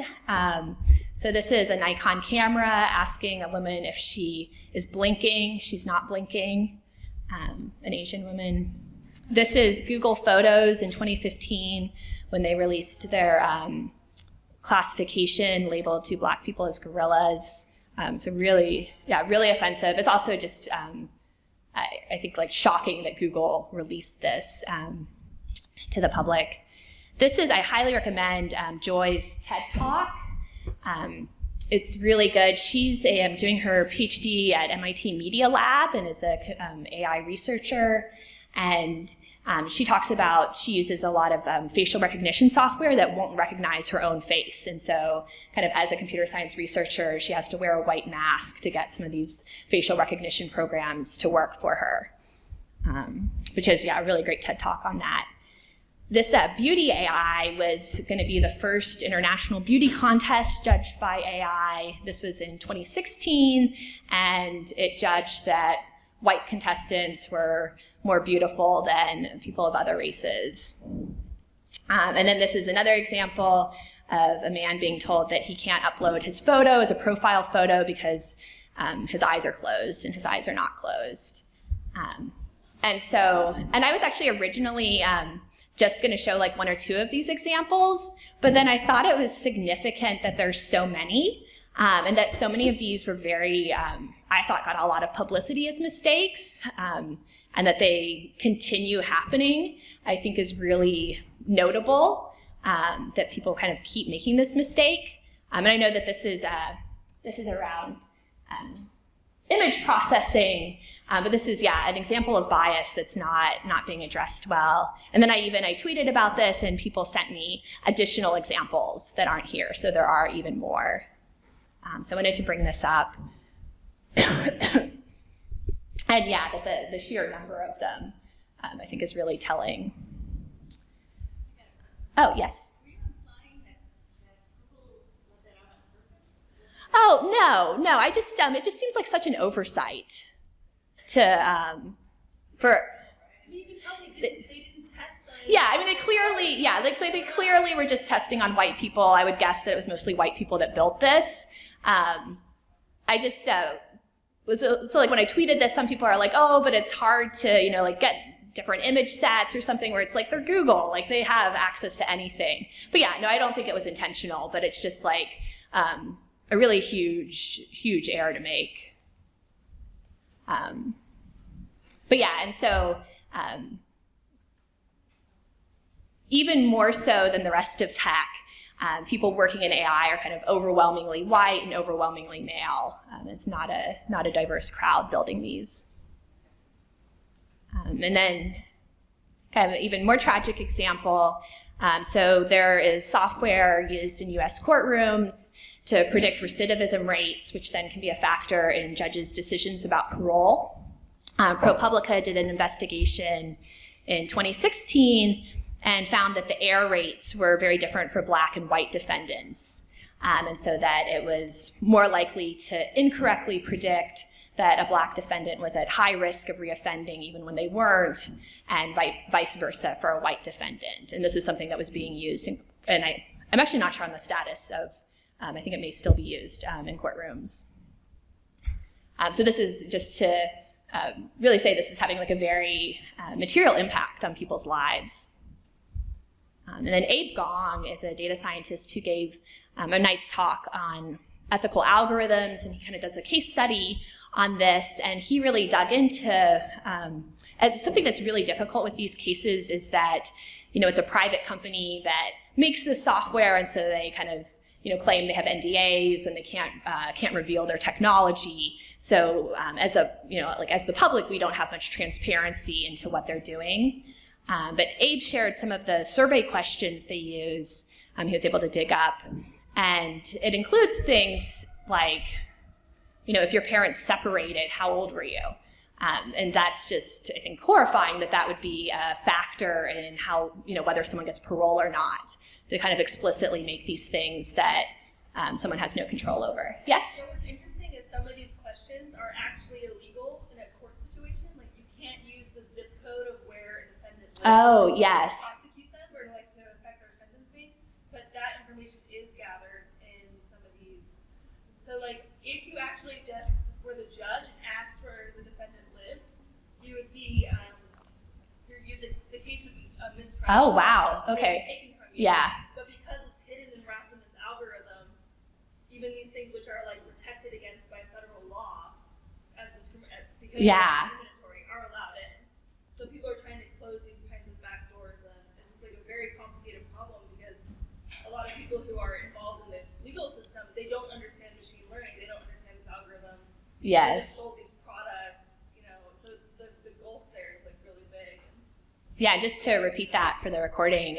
So this is a Nikon camera asking a woman if she is blinking. She's not blinking, an Asian woman. This is Google Photos in 2015 when they released their classification labeled to Black people as gorillas. So really offensive. It's also just, I think, like shocking that Google released this to the public. I highly recommend Joy's TED Talk. It's really good. She's doing her PhD at MIT Media Lab and is an AI researcher. And she talks about, she uses a lot of facial recognition software that won't recognize her own face. And so kind of as a computer science researcher, she has to wear a white mask to get some of these facial recognition programs to work for her, which is, a really great TED Talk on that. This beauty AI was going to be the first international beauty contest judged by AI. This was in 2016, and it judged that white contestants were more beautiful than people of other races. And then this is another example of a man being told that he can't upload his photo as a profile photo because his eyes are closed and his eyes are not closed. And I was actually originally just going to show like one or two of these examples, but then I thought it was significant that there's so many, and that so many of these were very, I thought, got a lot of publicity as mistakes, and that they continue happening, I think is really notable, that people kind of keep making this mistake. And I know that this is around image processing, but this is, an example of bias that's not being addressed well. And then I tweeted about this, and people sent me additional examples that aren't here, so there are even more. So I wanted to bring this up. And that the sheer number of them, I think, is really telling. Oh, yes. Were you implying that Google let that out on purpose? Oh, no. I just, it just seems like such an oversight to, for... I mean, you can tell they didn't test on it. Yeah, I mean, they clearly were just testing on white people. I would guess that it was mostly white people that built this. I just, so like when I tweeted this, some people are like, oh, but it's hard to, like get different image sets or something, where it's like they're Google, like they have access to anything. But no, I don't think it was intentional, but it's just like a really huge error to make. And so even more so than the rest of tech, people working in AI are kind of overwhelmingly white and overwhelmingly male. It's not a diverse crowd building these. And then kind of even more tragic example, so there is software used in US courtrooms to predict recidivism rates, which then can be a factor in judges' decisions about parole. ProPublica did an investigation in 2016 and found that the error rates were very different for Black and white defendants. And so that it was more likely to incorrectly predict that a Black defendant was at high risk of reoffending even when they weren't, and vice versa for a white defendant. And this is something that was being used, and I'm actually not sure on the status of, I think it may still be used in courtrooms. So this is just to really say this is having like a very material impact on people's lives. And then Abe Gong is a data scientist who gave a nice talk on ethical algorithms, and he kind of does a case study on this, and he really dug into something that's really difficult with these cases is that, it's a private company that makes this software, and so they kind of, claim they have NDAs and they can't reveal their technology. So as the public, we don't have much transparency into what they're doing. But Abe shared some of the survey questions they use. He was able to dig up, and it includes things like, if your parents separated, how old were you? And that's just, I think, horrifying that would be a factor in how, whether someone gets parole or not, to kind of explicitly make these things that someone has no control over. Yes? So what's interesting is some of these questions are actually illegal in a court situation. Like, you can't use the zip code of where a defendant lives Oh, to yes. prosecute them or to affect their sentencing, but that information is gathered in some of these. So, like, if you actually just were the judge and asked where the defendant lived, you would be, the case would be a mistrial. Oh, wow. It would be Okay. taken from you. Yeah. But because it's hidden and wrapped in this algorithm, even these things which are like protected against by federal law as because Yeah. they're discriminatory are allowed in. So people are trying to close these kinds of back doors, and it's just like a very complicated problem because a lot of people who are involved in the legal system, they don't understand machine learning, they don't understand these algorithms. They just Yes. sold these products, so the gulf there is like really big. Yeah, just to repeat that for the recording,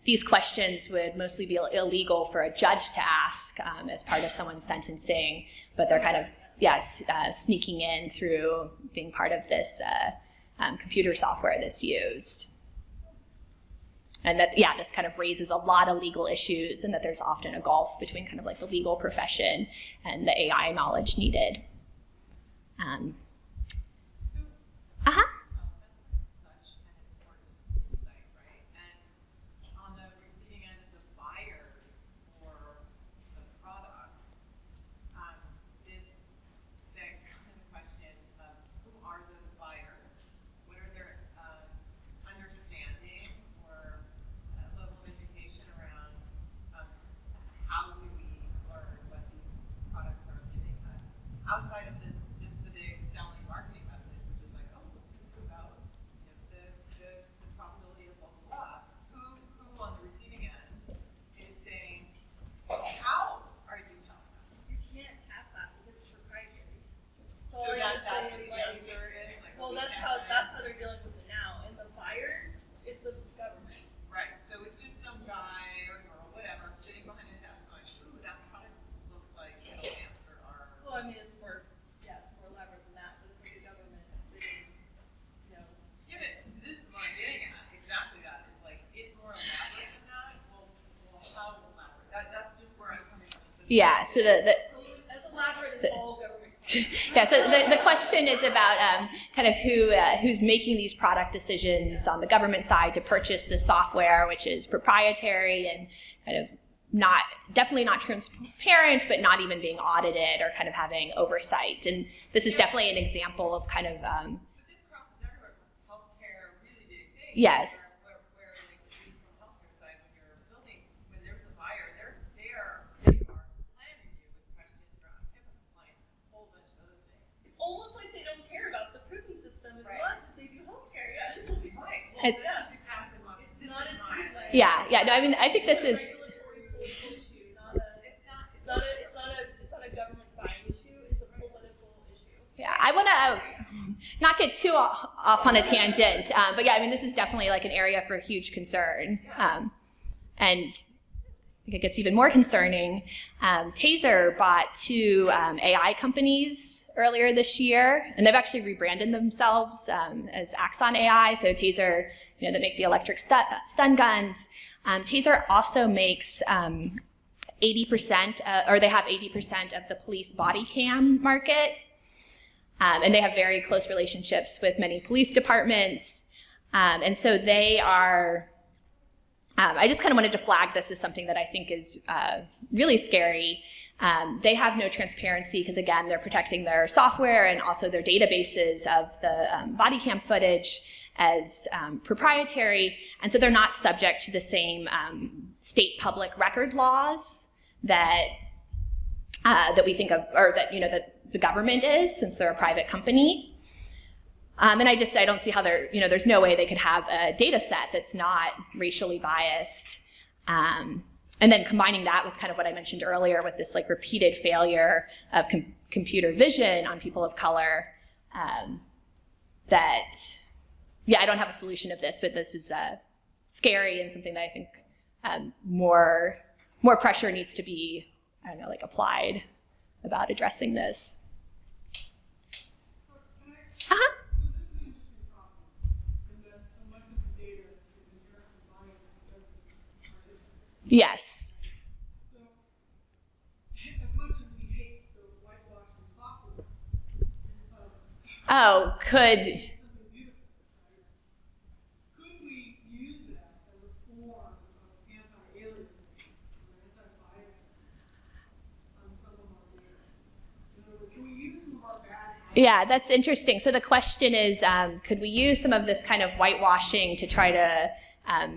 these questions would mostly be illegal for a judge to ask as part of someone's sentencing, but they're kind of, sneaking in through being part of this computer software that's used. And that, this kind of raises a lot of legal issues, and that there's often a gulf between kind of like the legal profession and the AI knowledge needed. Uh-huh. Such an important insight, right? And on the receiving end of the buyers for the product, this begs kind of the question of who are those buyers? What are their understanding or level of education around how do we learn what these products are giving us outside of this, just the big selling marketing message, which is like, oh, what's it do about the probability of blah, blah, blah. Who on the receiving end is saying, how are you telling us? You can't ask that because it's proprietary. So So like, that's what it's the like- answer is? Like, well, we that's can't how they're dealing with it now. And the buyers is the government. Right, so it's just some guy or girl, whatever, sitting behind a desk going, ooh, that product looks like it'll answer our. Well, I mean, it's more elaborate than that, but it's like the government bidding, Yeah, but this is what I'm getting at, exactly that. It's like, it's more elaborate than that. Well, how elaborate? That's just where I'm coming from. Yeah, so as elaborate as all government. so the question is about kind of who's making these product decisions on the government side to purchase the software, which is proprietary and kind of definitely not transparent, but not even being audited or kind of having oversight. And this is definitely an example of kind of, But this crosses everywhere. Healthcare, really big thing. Yes. Where like, at least from the healthcare side, when you're building, when there's a buyer, they are slamming you with questions around HIPAA compliance and a whole bunch of other things. It's almost like they don't care about the prison system as Right. much as they do healthcare. Yeah, it's like, Right. Well, It's- that's exactly what it's this not is as my. streamlined. no, I mean, I think this is, regulatory political issue, it's not a government buying issue, it's a political issue. I want to not get too off on a tangent, but I mean, this is definitely like an area for huge concern. And I think it gets even more concerning. Taser bought two AI companies earlier this year, and they've actually rebranded themselves as Axon AI. So Taser, that make the electric stun guns. Taser also makes 80%, or they have 80% of the police body cam market. And they have very close relationships with many police departments. And so they are, I just kind of wanted to flag this as something that I think is really scary. They have no transparency because, again, they're protecting their software and also their databases of the body cam footage as proprietary. And so they're not subject to the same state public record laws that we think of, or that, that the government is, since they're a private company. And I don't see how there's no way they could have a data set that's not racially biased. And then combining that with kind of what I mentioned earlier with this like repeated failure of computer vision on people of color, that, yeah, I don't have a solution of this, but this is scary and something that I think more pressure needs to be, I don't know, like applied about addressing this. Uh-huh. So this is an interesting problem, and that so much of the data is inherently biased because of our history. Yes. So, as much as we hate the whitewashing software, Oh, could, it's something beautiful, right? Could we use that as a form of anti-aliasing or anti-biasing on some of our data? In other words, can we use some of our bad habits? yeah, that's interesting. So the question is, could we use some of this kind of whitewashing to try to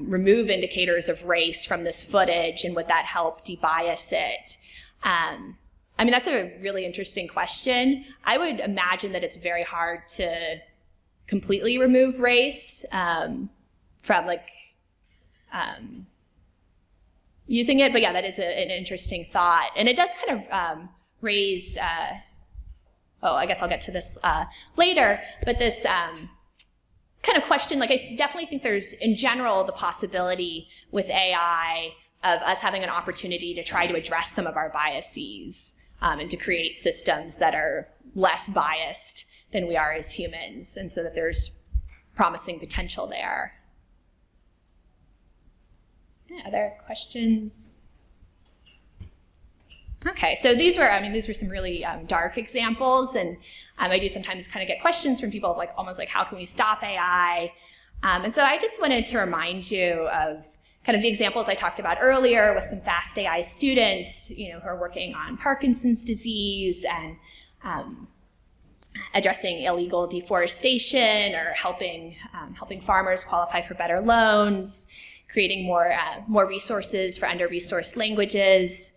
remove indicators of race from this footage, and would that help debias it? I mean, that's a really interesting question. I would imagine that it's very hard to completely remove race from like using it, but yeah, that is an interesting thought. And it does kind of raise, oh, I guess I'll get to this later, but this kind of question, like I definitely think there's, in general, the possibility with AI of us having an opportunity to try to address some of our biases and to create systems that are less biased than we are as humans, and so that there's promising potential there. Yeah, other questions? Okay, so these were some really dark examples, and I do sometimes kind of get questions from people of like, almost like, how can we stop AI? And so I just wanted to remind you of kind of the examples I talked about earlier with some fast AI students, who are working on Parkinson's disease and addressing illegal deforestation, or helping farmers qualify for better loans, creating more resources for under-resourced languages.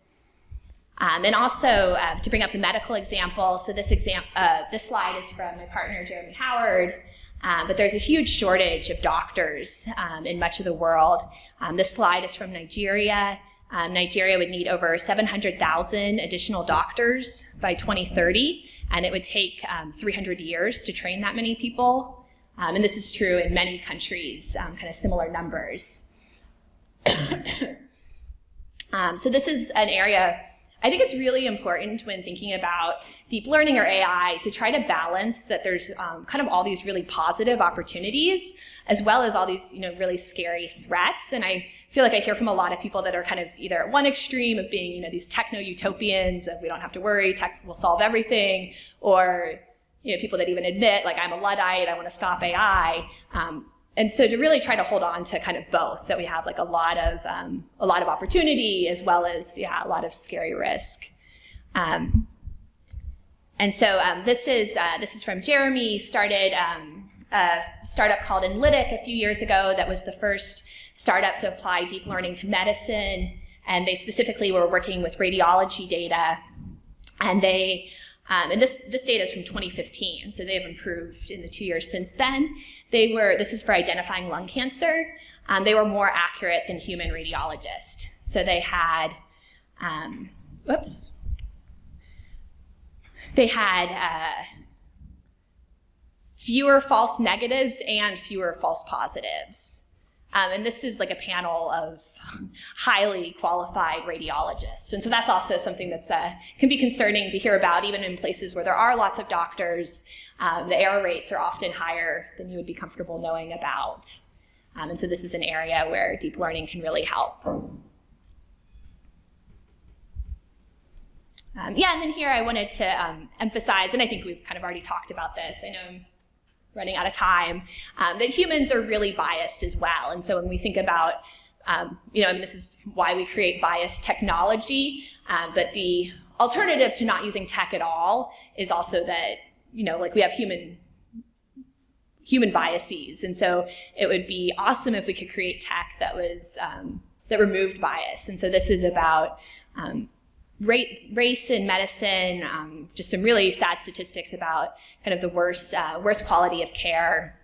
And also, to bring up the medical example, so this slide is from my partner, Jeremy Howard, but there's a huge shortage of doctors in much of the world. This slide is from Nigeria. Nigeria would need over 700,000 additional doctors by 2030, and it would take 300 years to train that many people. And this is true in many countries, kind of similar numbers. So this is an area I think it's really important when thinking about deep learning or AI to try to balance that there's kind of all these really positive opportunities as well as all these really scary threats. And I feel like I hear from a lot of people that are kind of either at one extreme of being these techno-utopians of we don't have to worry, tech will solve everything, or people that even admit like I'm a Luddite, I want to stop AI. And so to really try to hold on to kind of both, that we have like a lot of opportunity as well as a lot of scary risk. And so this is from Jeremy. Started a startup called Analytic a few years ago that was the first startup to apply deep learning to medicine, and they specifically were working with radiology data, and they and this data is from 2015, so they've improved in the 2 years since then. This is for identifying lung cancer. They were more accurate than human radiologists. So they had, fewer false negatives and fewer false positives. And this is like a panel of highly qualified radiologists. And so that's also something that's can be concerning to hear about, even in places where there are lots of doctors. The error rates are often higher than you would be comfortable knowing about. And so this is an area where deep learning can really help. And then here I wanted to emphasize, and I think we've kind of already talked about this, I know I'm running out of time, that humans are really biased as well. And so when we think about, this is why we create biased technology, but the alternative to not using tech at all is also that, like we have human biases. And so it would be awesome if we could create tech that was, that removed bias. And so this is about race in medicine, just some really sad statistics about kind of the worst quality of care,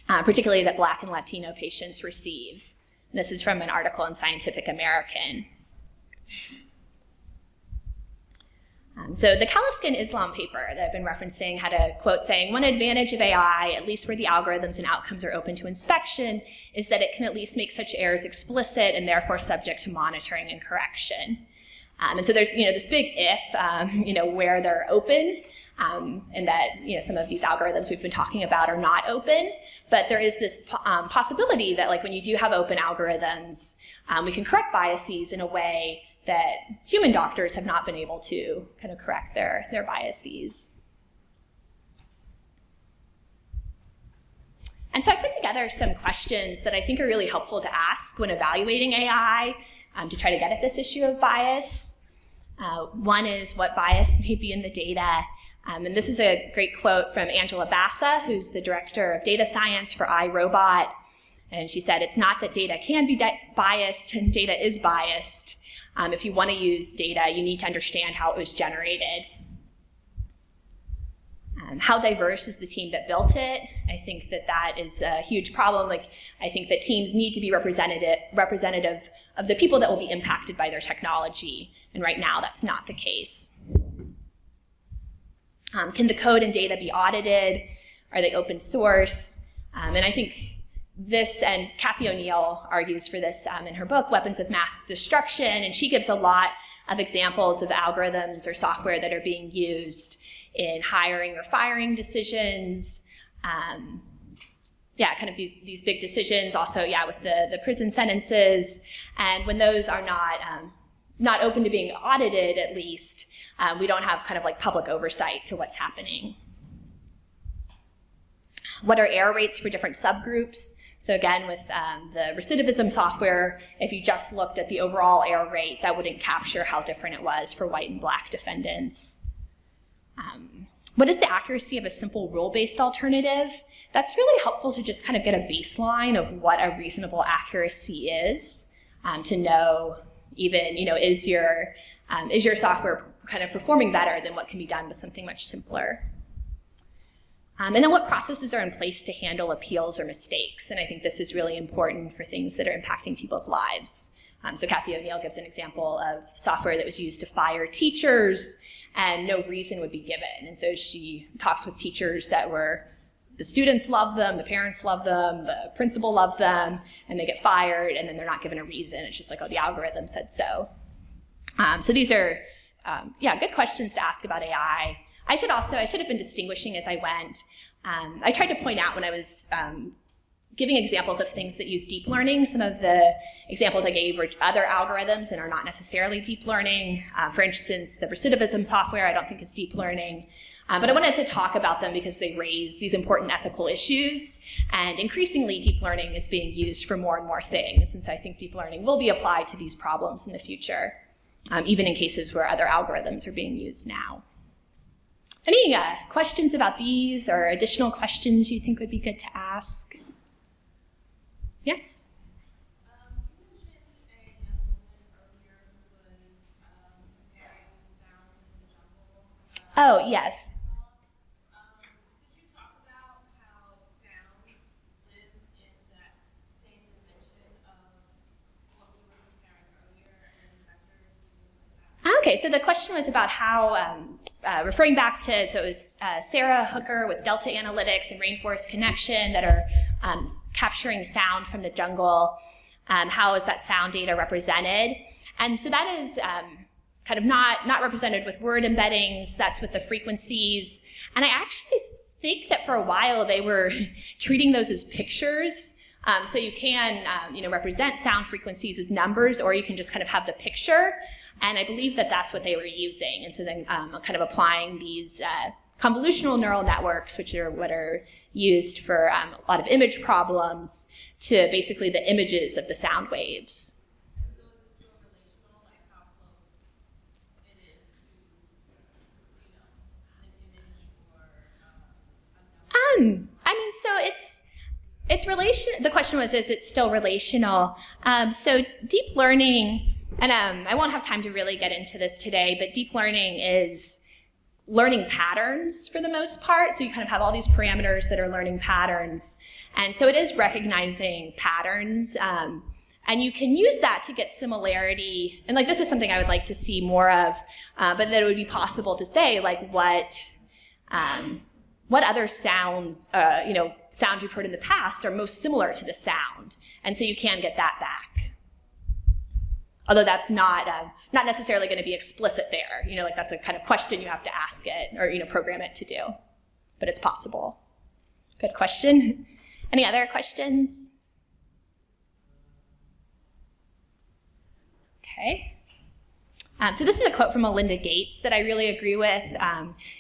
particularly that Black and Latino patients receive. And this is from an article in Scientific American. So the Kaliskin Islam paper that I've been referencing had a quote saying, one advantage of AI, at least where the algorithms and outcomes are open to inspection, is that it can at least make such errors explicit and therefore subject to monitoring and correction. And so there's, this big if, where they're open, and that, some of these algorithms we've been talking about are not open, but there is this possibility that, like, when you do have open algorithms, we can correct biases in a way that human doctors have not been able to kind of correct their biases. And so I put together some questions that I think are really helpful to ask when evaluating AI to try to get at this issue of bias. One is what bias may be in the data. And this is a great quote from Angela Bassa, who's the director of data science for iRobot. And she said, "It's not that data can be biased, and data is biased. If you want to use data, you need to understand how it was generated." How diverse is the team that built it? I think that is a huge problem. Like, I think that teams need to be representative of the people that will be impacted by their technology. And right now, that's not the case. Can the code and data be audited? Are they open source? And I think this, and Kathy O'Neill argues for this in her book, Weapons of Math Destruction, and she gives a lot of examples of algorithms or software that are being used in hiring or firing decisions. Kind of these big decisions. Also, with the prison sentences. And when those are not open to being audited, at least, we don't have kind of like public oversight to what's happening. What are error rates for different subgroups? So again, with the recidivism software, if you just looked at the overall error rate, that wouldn't capture how different it was for white and black defendants. What is the accuracy of a simple rule-based alternative? That's really helpful to just kind of get a baseline of what a reasonable accuracy is, to know even, is your software kind of performing better than what can be done with something much simpler? And then what processes are in place to handle appeals or mistakes? And I think this is really important for things that are impacting people's lives. So Kathy O'Neill gives an example of software that was used to fire teachers and no reason would be given. And so she talks with teachers that the students love them, the parents love them, the principal loved them, and they get fired, and then they're not given a reason. It's just like, oh, the algorithm said so. So these are, good questions to ask about AI. I should have been distinguishing as I went. I tried to point out when I was giving examples of things that use deep learning. Some of the examples I gave were other algorithms and are not necessarily deep learning. For instance, the recidivism software I don't think is deep learning. But I wanted to talk about them because they raise these important ethical issues. And increasingly, deep learning is being used for more and more things. And so I think deep learning will be applied to these problems in the future, even in cases where other algorithms are being used now. Any questions about these or additional questions you think would be good to ask? Yes? You mentioned a young woman earlier who was comparing sounds in the jungle. Oh, yes. Could you talk about how sound lives in that same dimension of what we were comparing earlier and vectors and things like that? Okay, so the question was about how, referring back to, so it was Sarah Hooker with Delta Analytics and Rainforest Connection that are capturing sound from the jungle. How is that sound data represented? And so that is kind of not represented with word embeddings, that's with the frequencies. And I actually think that for a while they were treating those as pictures. So you can represent sound frequencies as numbers, or you can just kind of have the picture. And I believe that that's what they were using. And so then kind of applying these convolutional neural networks, which are what are used for a lot of image problems, to basically the images of the sound waves. And so is it still relational, like how close it is to, an image or a number? So it's relation. The question was, is it still relational? So deep learning, and I won't have time to really get into this today, but deep learning is learning patterns for the most part. So you kind of have all these parameters that are learning patterns. And so it is recognizing patterns And you can use that to get similarity. And like, this is something I would like to see more of, but that it would be possible to say like what other sounds, sounds you've heard in the past are most similar to the sound. And so you can get that back. Although that's not necessarily going to be explicit there. Like that's a kind of question you have to ask it or, program it to do. But it's possible. Good question. Any other questions? Okay. So this is a quote from Melinda Gates that I really agree with.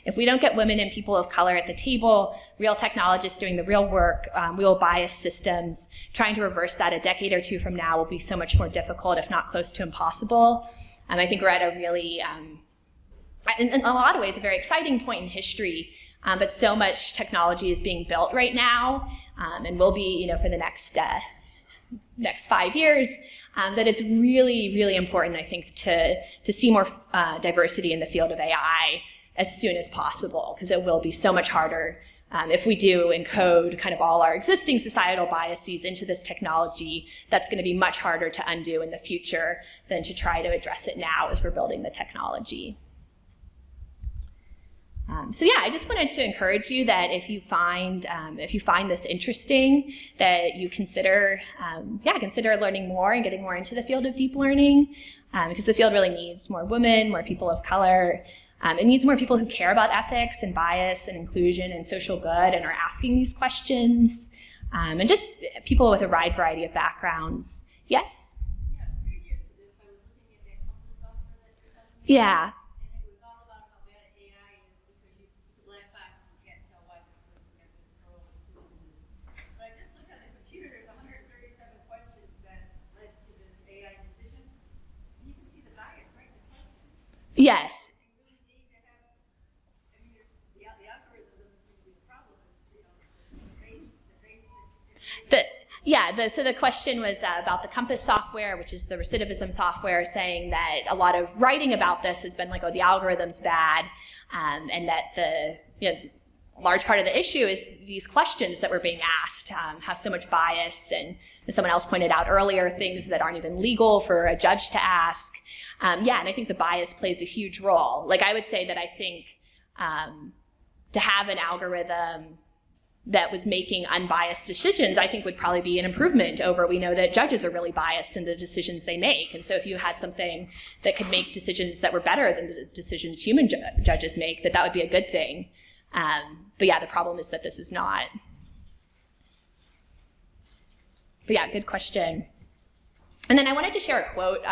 If we don't get women and people of color at the table, real technologists doing the real work, we will bias systems. Trying to reverse that a decade or two from now will be so much more difficult, if not close to impossible. I think we're at a really, in a lot of ways, a very exciting point in history, but so much technology is being built right now, and will be, for the next 5 years, that it's really, really important, I think, to see more diversity in the field of AI as soon as possible, because it will be so much harder if we do encode kind of all our existing societal biases into this technology. That's going to be much harder to undo in the future than to try to address it now as we're building the technology. So yeah, I just wanted to encourage you that if you find this interesting, that you consider learning more and getting more into the field of deep learning, because the field really needs more women, more people of color. It needs more people who care about ethics and bias and inclusion and social good and are asking these questions, and just people with a wide variety of backgrounds. Yes? Yeah, previous to this, I was looking at that company software that you're talking about. Yeah. And it was all about how bad AI is because you put the black box and you can't tell why this person got this girl and so on. But I just looked at the computer, there's 137 questions that led to this AI decision. And you can see the bias right in the questions. Yes. You really need to have, I mean, the algorithm doesn't seem to be the problem. It's, So the question was about the Compass software, which is the recidivism software, saying that a lot of writing about this has been like, oh, the algorithm's bad, and that the large part of the issue is these questions that were being asked have so much bias, and as someone else pointed out earlier, things that aren't even legal for a judge to ask. And I think the bias plays a huge role. Like I would say that I think to have an algorithm that was making unbiased decisions, I think would probably be an improvement over, we know that judges are really biased in the decisions they make. And so if you had something that could make decisions that were better than the decisions human judges make, that would be a good thing. But yeah, the problem is that this is not. But yeah, good question. And then I wanted to share a quote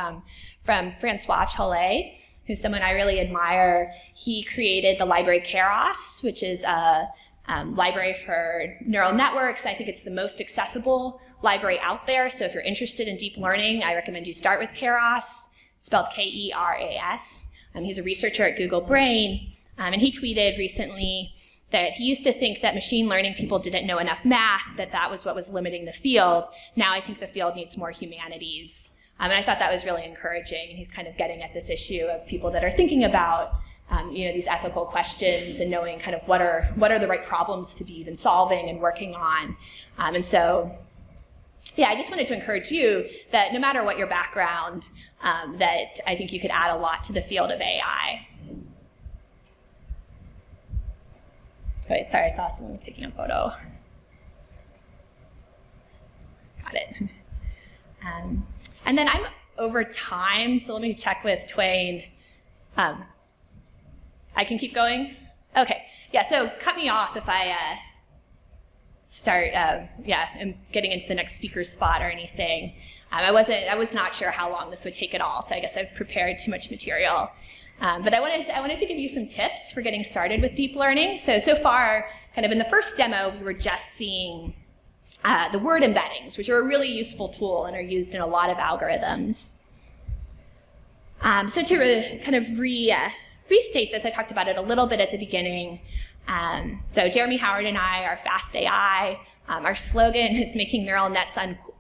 from Francois Chollet, who's someone I really admire. He created the library Keras, which is a library for neural networks. I think it's the most accessible library out there. So if you're interested in deep learning, I recommend you start with Keras. It's spelled Keras. He's a researcher at Google Brain. And he tweeted recently that he used to think that machine learning people didn't know enough math, that was what was limiting the field. Now I think the field needs more humanities. And I thought that was really encouraging. And he's kind of getting at this issue of people that are thinking about these ethical questions and knowing kind of what are the right problems to be even solving and working on. And so, yeah, I just wanted to encourage you that no matter what your background, that I think you could add a lot to the field of AI. Wait, sorry, I saw someone was taking a photo. Got it. And then I'm over time, so let me check with Twain. I can keep going? Okay, yeah, so cut me off if I start, I'm getting into the next speaker's spot or anything. I was not sure how long this would take at all, so I guess I've prepared too much material. But I wanted to give you some tips for getting started with deep learning. So far, kind of in the first demo, we were just seeing the word embeddings, which are a really useful tool and are used in a lot of algorithms. So to kind of restate this, I talked about it a little bit at the beginning. So Jeremy Howard and I are Fast AI. Our slogan is making neural nets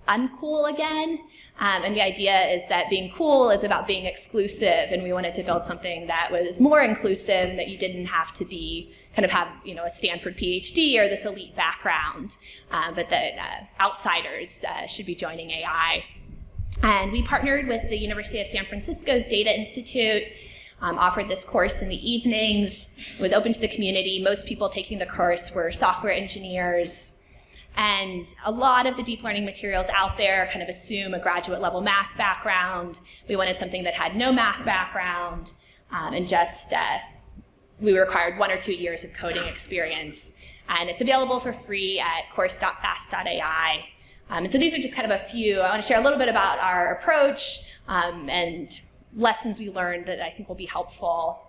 uncool again. And the idea is that being cool is about being exclusive, and we wanted to build something that was more inclusive, and that you didn't have to be kind of have a Stanford PhD or this elite background, but that outsiders should be joining AI. And we partnered with the University of San Francisco's Data Institute, offered this course in the evenings. It was open to the community. Most people taking the course were software engineers. And a lot of the deep learning materials out there kind of assume a graduate level math background. We wanted something that had no math background, and just we required 1 or 2 years of coding experience. And it's available for free at course.fast.ai. And so these are just kind of a few. I want to share a little bit about our approach and lessons we learned that I think will be helpful.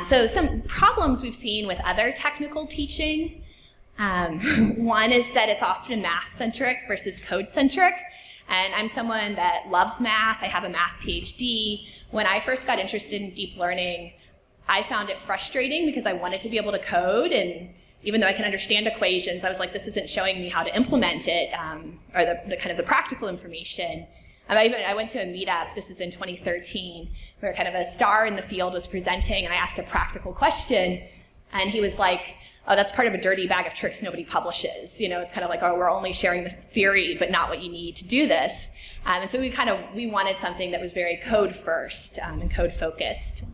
So some problems we've seen with other technical teaching. One is that it's often math-centric versus code-centric. And I'm someone that loves math. I have a math PhD. When I first got interested in deep learning, I found it frustrating because I wanted to be able to code, and even though I can understand equations, I was like, this isn't showing me how to implement it, or the kind of the practical information. I went to a meetup, this is in 2013, where kind of a star in the field was presenting, and I asked a practical question, and he was like, oh, that's part of a dirty bag of tricks nobody publishes. You know, it's kind of like, oh, we're only sharing the theory, but not what you need to do this. And so we wanted something that was very code first and code focused.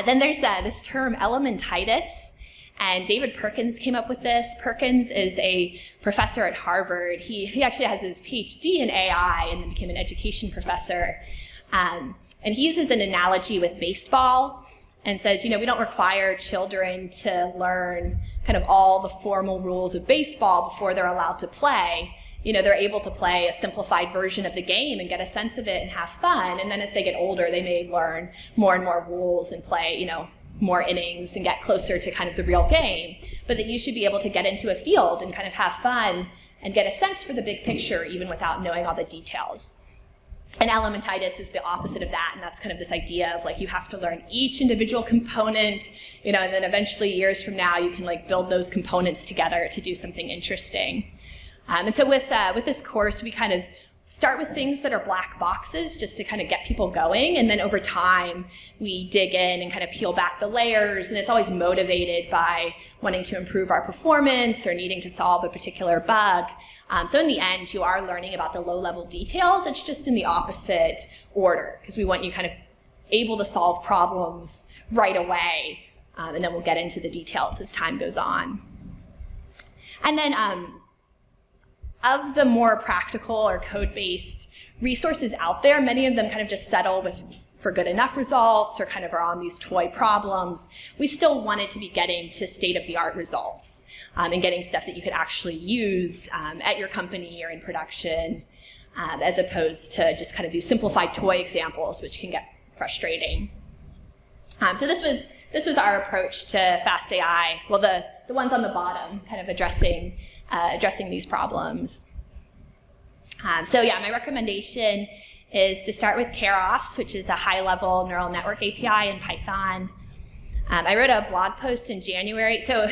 Then there's this term elementitis, and David Perkins came up with this. Perkins is a professor at Harvard. He actually has his PhD in AI and then became an education professor. And he uses an analogy with baseball and says, you know, we don't require children to learn kind of all the formal rules of baseball before they're allowed to play. You know, they're able to play a simplified version of the game and get a sense of it and have fun. And then as they get older, they may learn more and more rules and play, you know, more innings and get closer to kind of the real game. But that you should be able to get into a field and kind of have fun and get a sense for the big picture even without knowing all the details. And elementitis is the opposite of that, and that's kind of this idea of like you have to learn each individual component, you know, and then eventually years from now you can like build those components together to do something interesting. And so with this course, we kind of start with things that are black boxes just to kind of get people going, and then over time we dig in and kind of peel back the layers, and it's always motivated by wanting to improve our performance or needing to solve a particular bug. So in the end, you are learning about the low-level details. It's just in the opposite order, because we want you kind of able to solve problems right away, and then we'll get into the details as time goes on. And then of the more practical or code-based resources out there, many of them kind of just settle for good enough results or kind of are on these toy problems. We still wanted to be getting to state-of-the-art results and getting stuff that you could actually use at your company or in production, as opposed to just kind of these simplified toy examples, which can get frustrating. So this was our approach to Fast AI. Well, the ones on the bottom, kind of addressing these problems. So yeah, my recommendation is to start with Keras, which is a high-level neural network API in Python. I wrote a blog post in January. So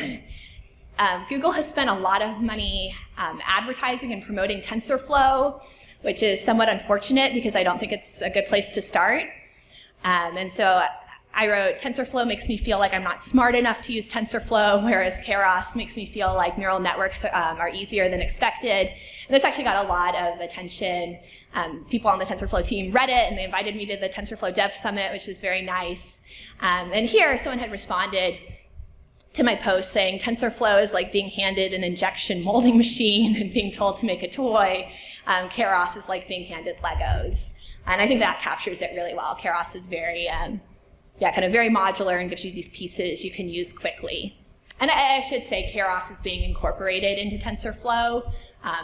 Google has spent a lot of money advertising and promoting TensorFlow, which is somewhat unfortunate because I don't think it's a good place to start. And so I wrote, TensorFlow makes me feel like I'm not smart enough to use TensorFlow, whereas Keras makes me feel like neural networks are easier than expected. And this actually got a lot of attention. People on the TensorFlow team read it, and they invited me to the TensorFlow Dev Summit, which was very nice. And here, someone had responded to my post saying, TensorFlow is like being handed an injection molding machine and being told to make a toy. Keras is like being handed Legos. And I think that captures it really well. Keras is very kind of very modular and gives you these pieces you can use quickly. And I should say Keras is being incorporated into TensorFlow,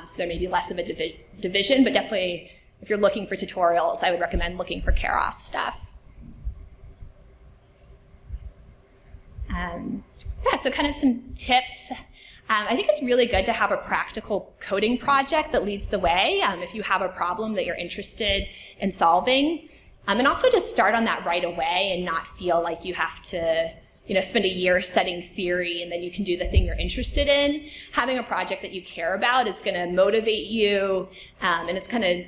so there may be less of a division, but definitely if you're looking for tutorials, I would recommend looking for Keras stuff. So kind of some tips. I think it's really good to have a practical coding project that leads the way if you have a problem that you're interested in solving. And also to start on that right away and not feel like you have to, spend a year studying theory and then you can do the thing you're interested in. Having a project that you care about is going to motivate you, and it's going to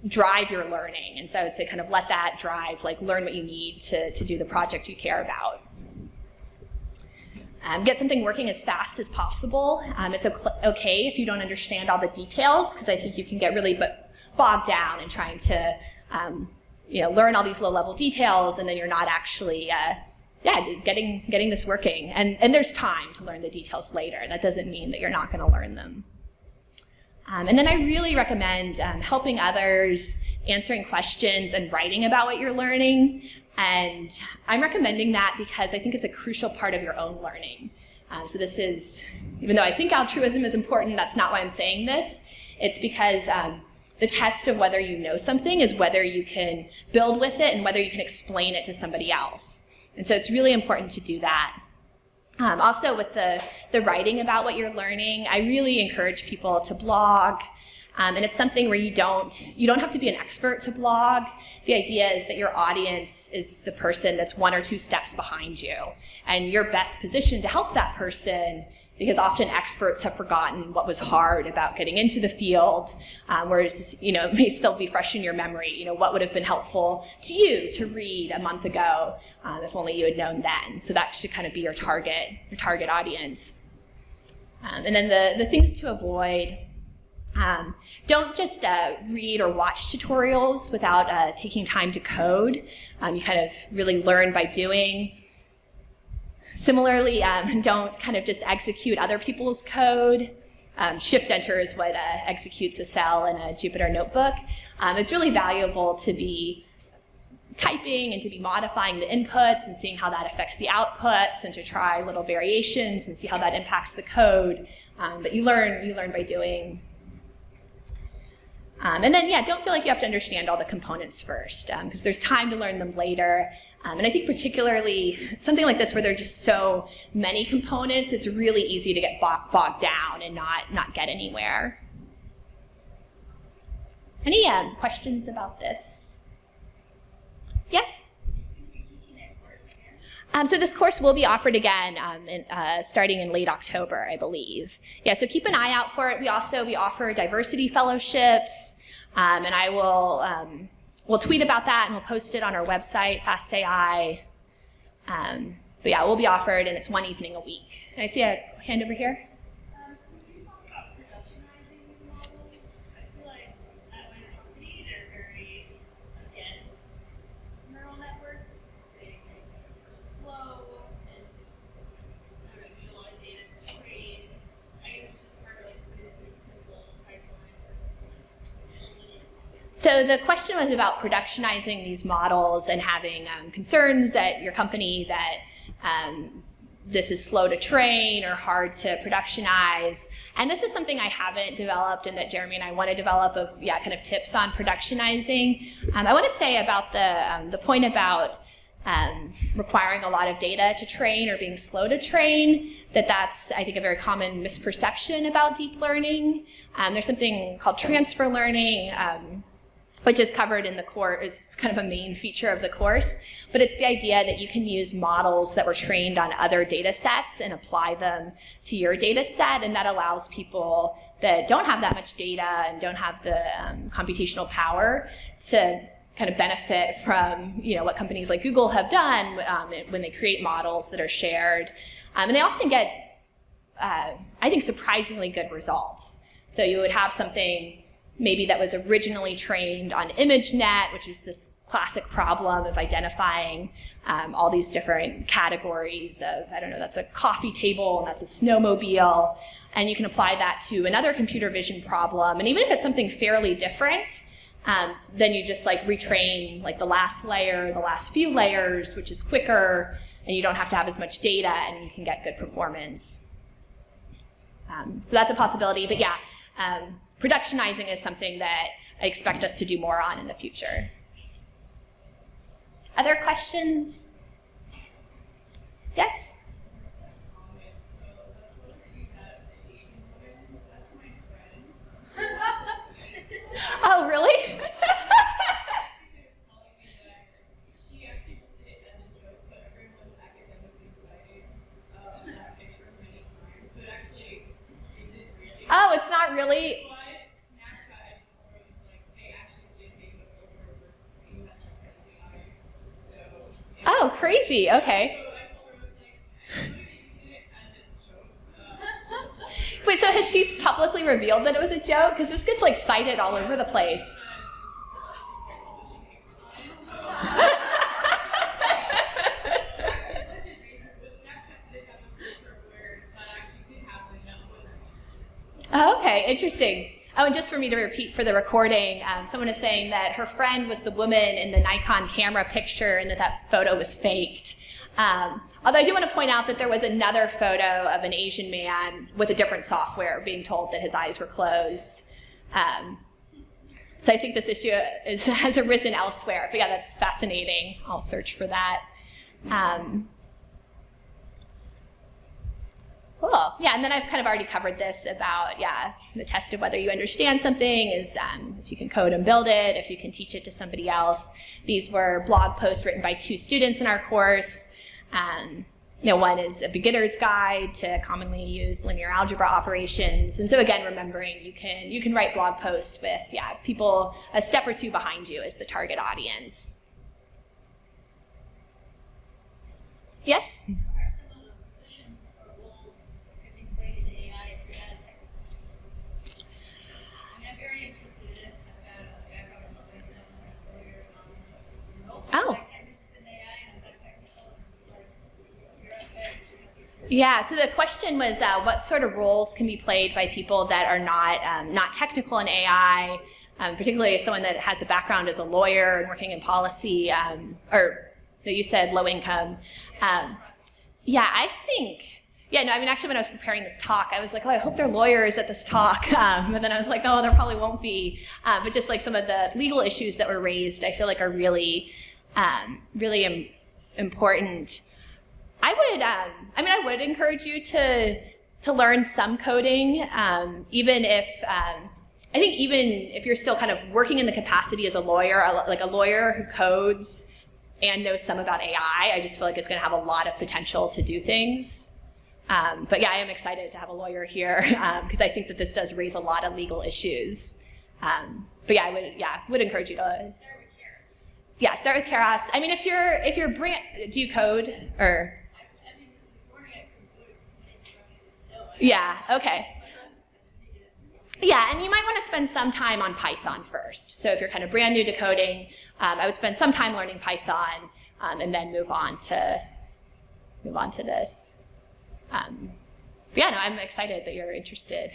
drive your learning. And so I would say kind of let that drive, like learn what you need to do the project you care about. Get something working as fast as possible. It's okay if you don't understand all the details, because I think you can get really bogged down in trying to learn all these low-level details, and then you're not actually getting this working. And there's time to learn the details later. That doesn't mean that you're not going to learn them. And then I really recommend helping others, answering questions, and writing about what you're learning. And I'm recommending that because I think it's a crucial part of your own learning. So this is, even though I think altruism is important, that's not why I'm saying this. It's because the test of whether you know something is whether you can build with it and whether you can explain it to somebody else. And so it's really important to do that. Also with the writing about what you're learning, I really encourage people to blog. And it's something where you don't have to be an expert to blog. The idea is that your audience is the person that's 1 or 2 steps behind you. And you're best positioned to help that person, because often experts have forgotten what was hard about getting into the field, whereas it may still be fresh in your memory. What would have been helpful to you to read a month ago, if only you had known then. So that should kind of be your target audience. And then the things to avoid. Don't just read or watch tutorials without taking time to code. You kind of really learn by doing. Similarly, don't kind of just execute other people's code. Shift-enter is what executes a cell in a Jupyter Notebook. It's really valuable to be typing and to be modifying the inputs and seeing how that affects the outputs, and to try little variations and see how that impacts the code. But you learn by doing. And then, don't feel like you have to understand all the components first, because there's time to learn them later. And I think particularly something like this where there are just so many components, it's really easy to get bogged down and not get anywhere. Any questions about this? Yes? So this course will be offered again starting in late October, I believe. Yeah, so keep an eye out for it. We offer diversity fellowships, and I will we'll tweet about that and we'll post it on our website, FastAI. But yeah, it will be offered, and it's 1 evening a week. I see a hand over here. Can you talk about productionizing these models? I feel like at my company, they're very against neural networks. They are slow and need a lot of data to train. I guess it's just harder to put into a simple pipeline versus. So the question was about productionizing these models and having concerns at your company that this is slow to train or hard to productionize. And this is something I haven't developed and that Jeremy and I want to develop of kind of tips on productionizing. I want to say about the point about requiring a lot of data to train or being slow to train, that's, I think, a very common misperception about deep learning. There's something called transfer learning, which is covered in the course, is kind of a main feature of the course. But it's the idea that you can use models that were trained on other data sets and apply them to your data set, and that allows people that don't have that much data and don't have the computational power to kind of benefit from what companies like Google have done when they create models that are shared. And they often get, I think, surprisingly good results. So you would have something maybe that was originally trained on ImageNet, which is this classic problem of identifying all these different categories of, I don't know, that's a coffee table and that's a snowmobile. And you can apply that to another computer vision problem. And even if it's something fairly different, then you just retrain the last layer, the last few layers, which is quicker, and you don't have to have as much data, and you can get good performance. So that's a possibility, but yeah, productionizing is something that I expect us to do more on in the future. Other questions? Yes? Oh, really? Oh, it's not really. Oh, crazy. Okay. Wait, so has she publicly revealed that it was a joke? Because this gets like cited all over the place. Oh, okay, interesting. Oh, and just for me to repeat for the recording, someone is saying that her friend was the woman in the Nikon camera picture and that photo was faked. Although I do want to point out that there was another photo of an Asian man with a different software being told that his eyes were closed. So I think this issue has arisen elsewhere. But yeah, that's fascinating. I'll search for that. Cool. Yeah, and then I've kind of already covered this about, the test of whether you understand something is if you can code and build it, if you can teach it to somebody else. These were blog posts written by 2 students in our course. One is a beginner's guide to commonly used linear algebra operations. And so again, remembering you can write blog posts with, people a step or 2 behind you as the target audience. Yes? Oh. Yeah, so the question was what sort of roles can be played by people that are not technical in AI, particularly someone that has a background as a lawyer and working in policy, or that you said low income. Actually when I was preparing this talk, I was like, oh, I hope they're lawyers at this talk. But then I was like, oh, there probably won't be. But just like some of the legal issues that were raised, I feel like are really important. I would encourage you to learn some coding, even if you're still kind of working in the capacity as a lawyer, like a lawyer who codes and knows some about AI, I just feel like it's going to have a lot of potential to do things. But yeah, I am excited to have a lawyer here because I think that this does raise a lot of legal issues. But yeah, I would encourage you to. Yeah, start with Keras. I mean, if you're do you code or? Yeah, okay. Yeah, and you might want to spend some time on Python first. So if you're kind of brand new to coding, I would spend some time learning Python and then move on to this. I'm excited that you're interested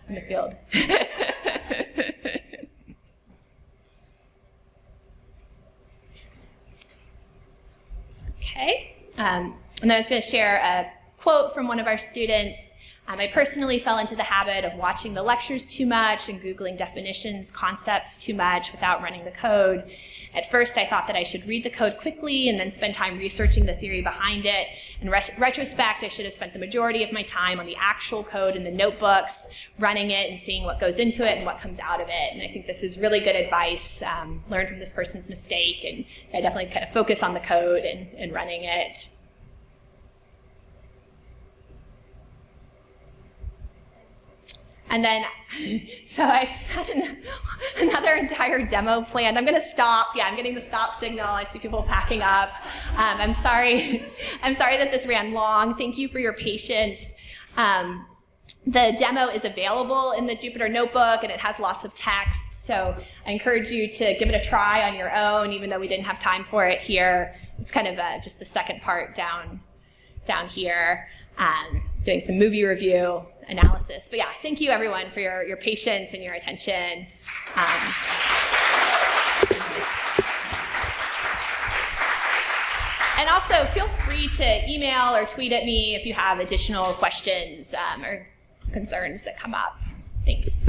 in the field. Okay, and then I was going to share a quote from one of our students. I personally fell into the habit of watching the lectures too much and Googling definitions, concepts too much without running the code. At first, I thought that I should read the code quickly and then spend time researching the theory behind it. In retrospect, I should have spent the majority of my time on the actual code in the notebooks, running it and seeing what goes into it and what comes out of it. And I think this is really good advice. Learn from this person's mistake, and I definitely kind of focus on the code and running it. And then, so I set another entire demo planned. I'm going to stop. Yeah, I'm getting the stop signal. I see people packing up. I'm sorry that this ran long. Thank you for your patience. The demo is available in the Jupyter Notebook, and it has lots of text. So I encourage you to give it a try on your own, even though we didn't have time for it here. It's kind of just the second part down here, doing some movie review analysis. But yeah, thank you everyone for your patience and your attention. And also feel free to email or tweet at me if you have additional questions or concerns that come up. Thanks.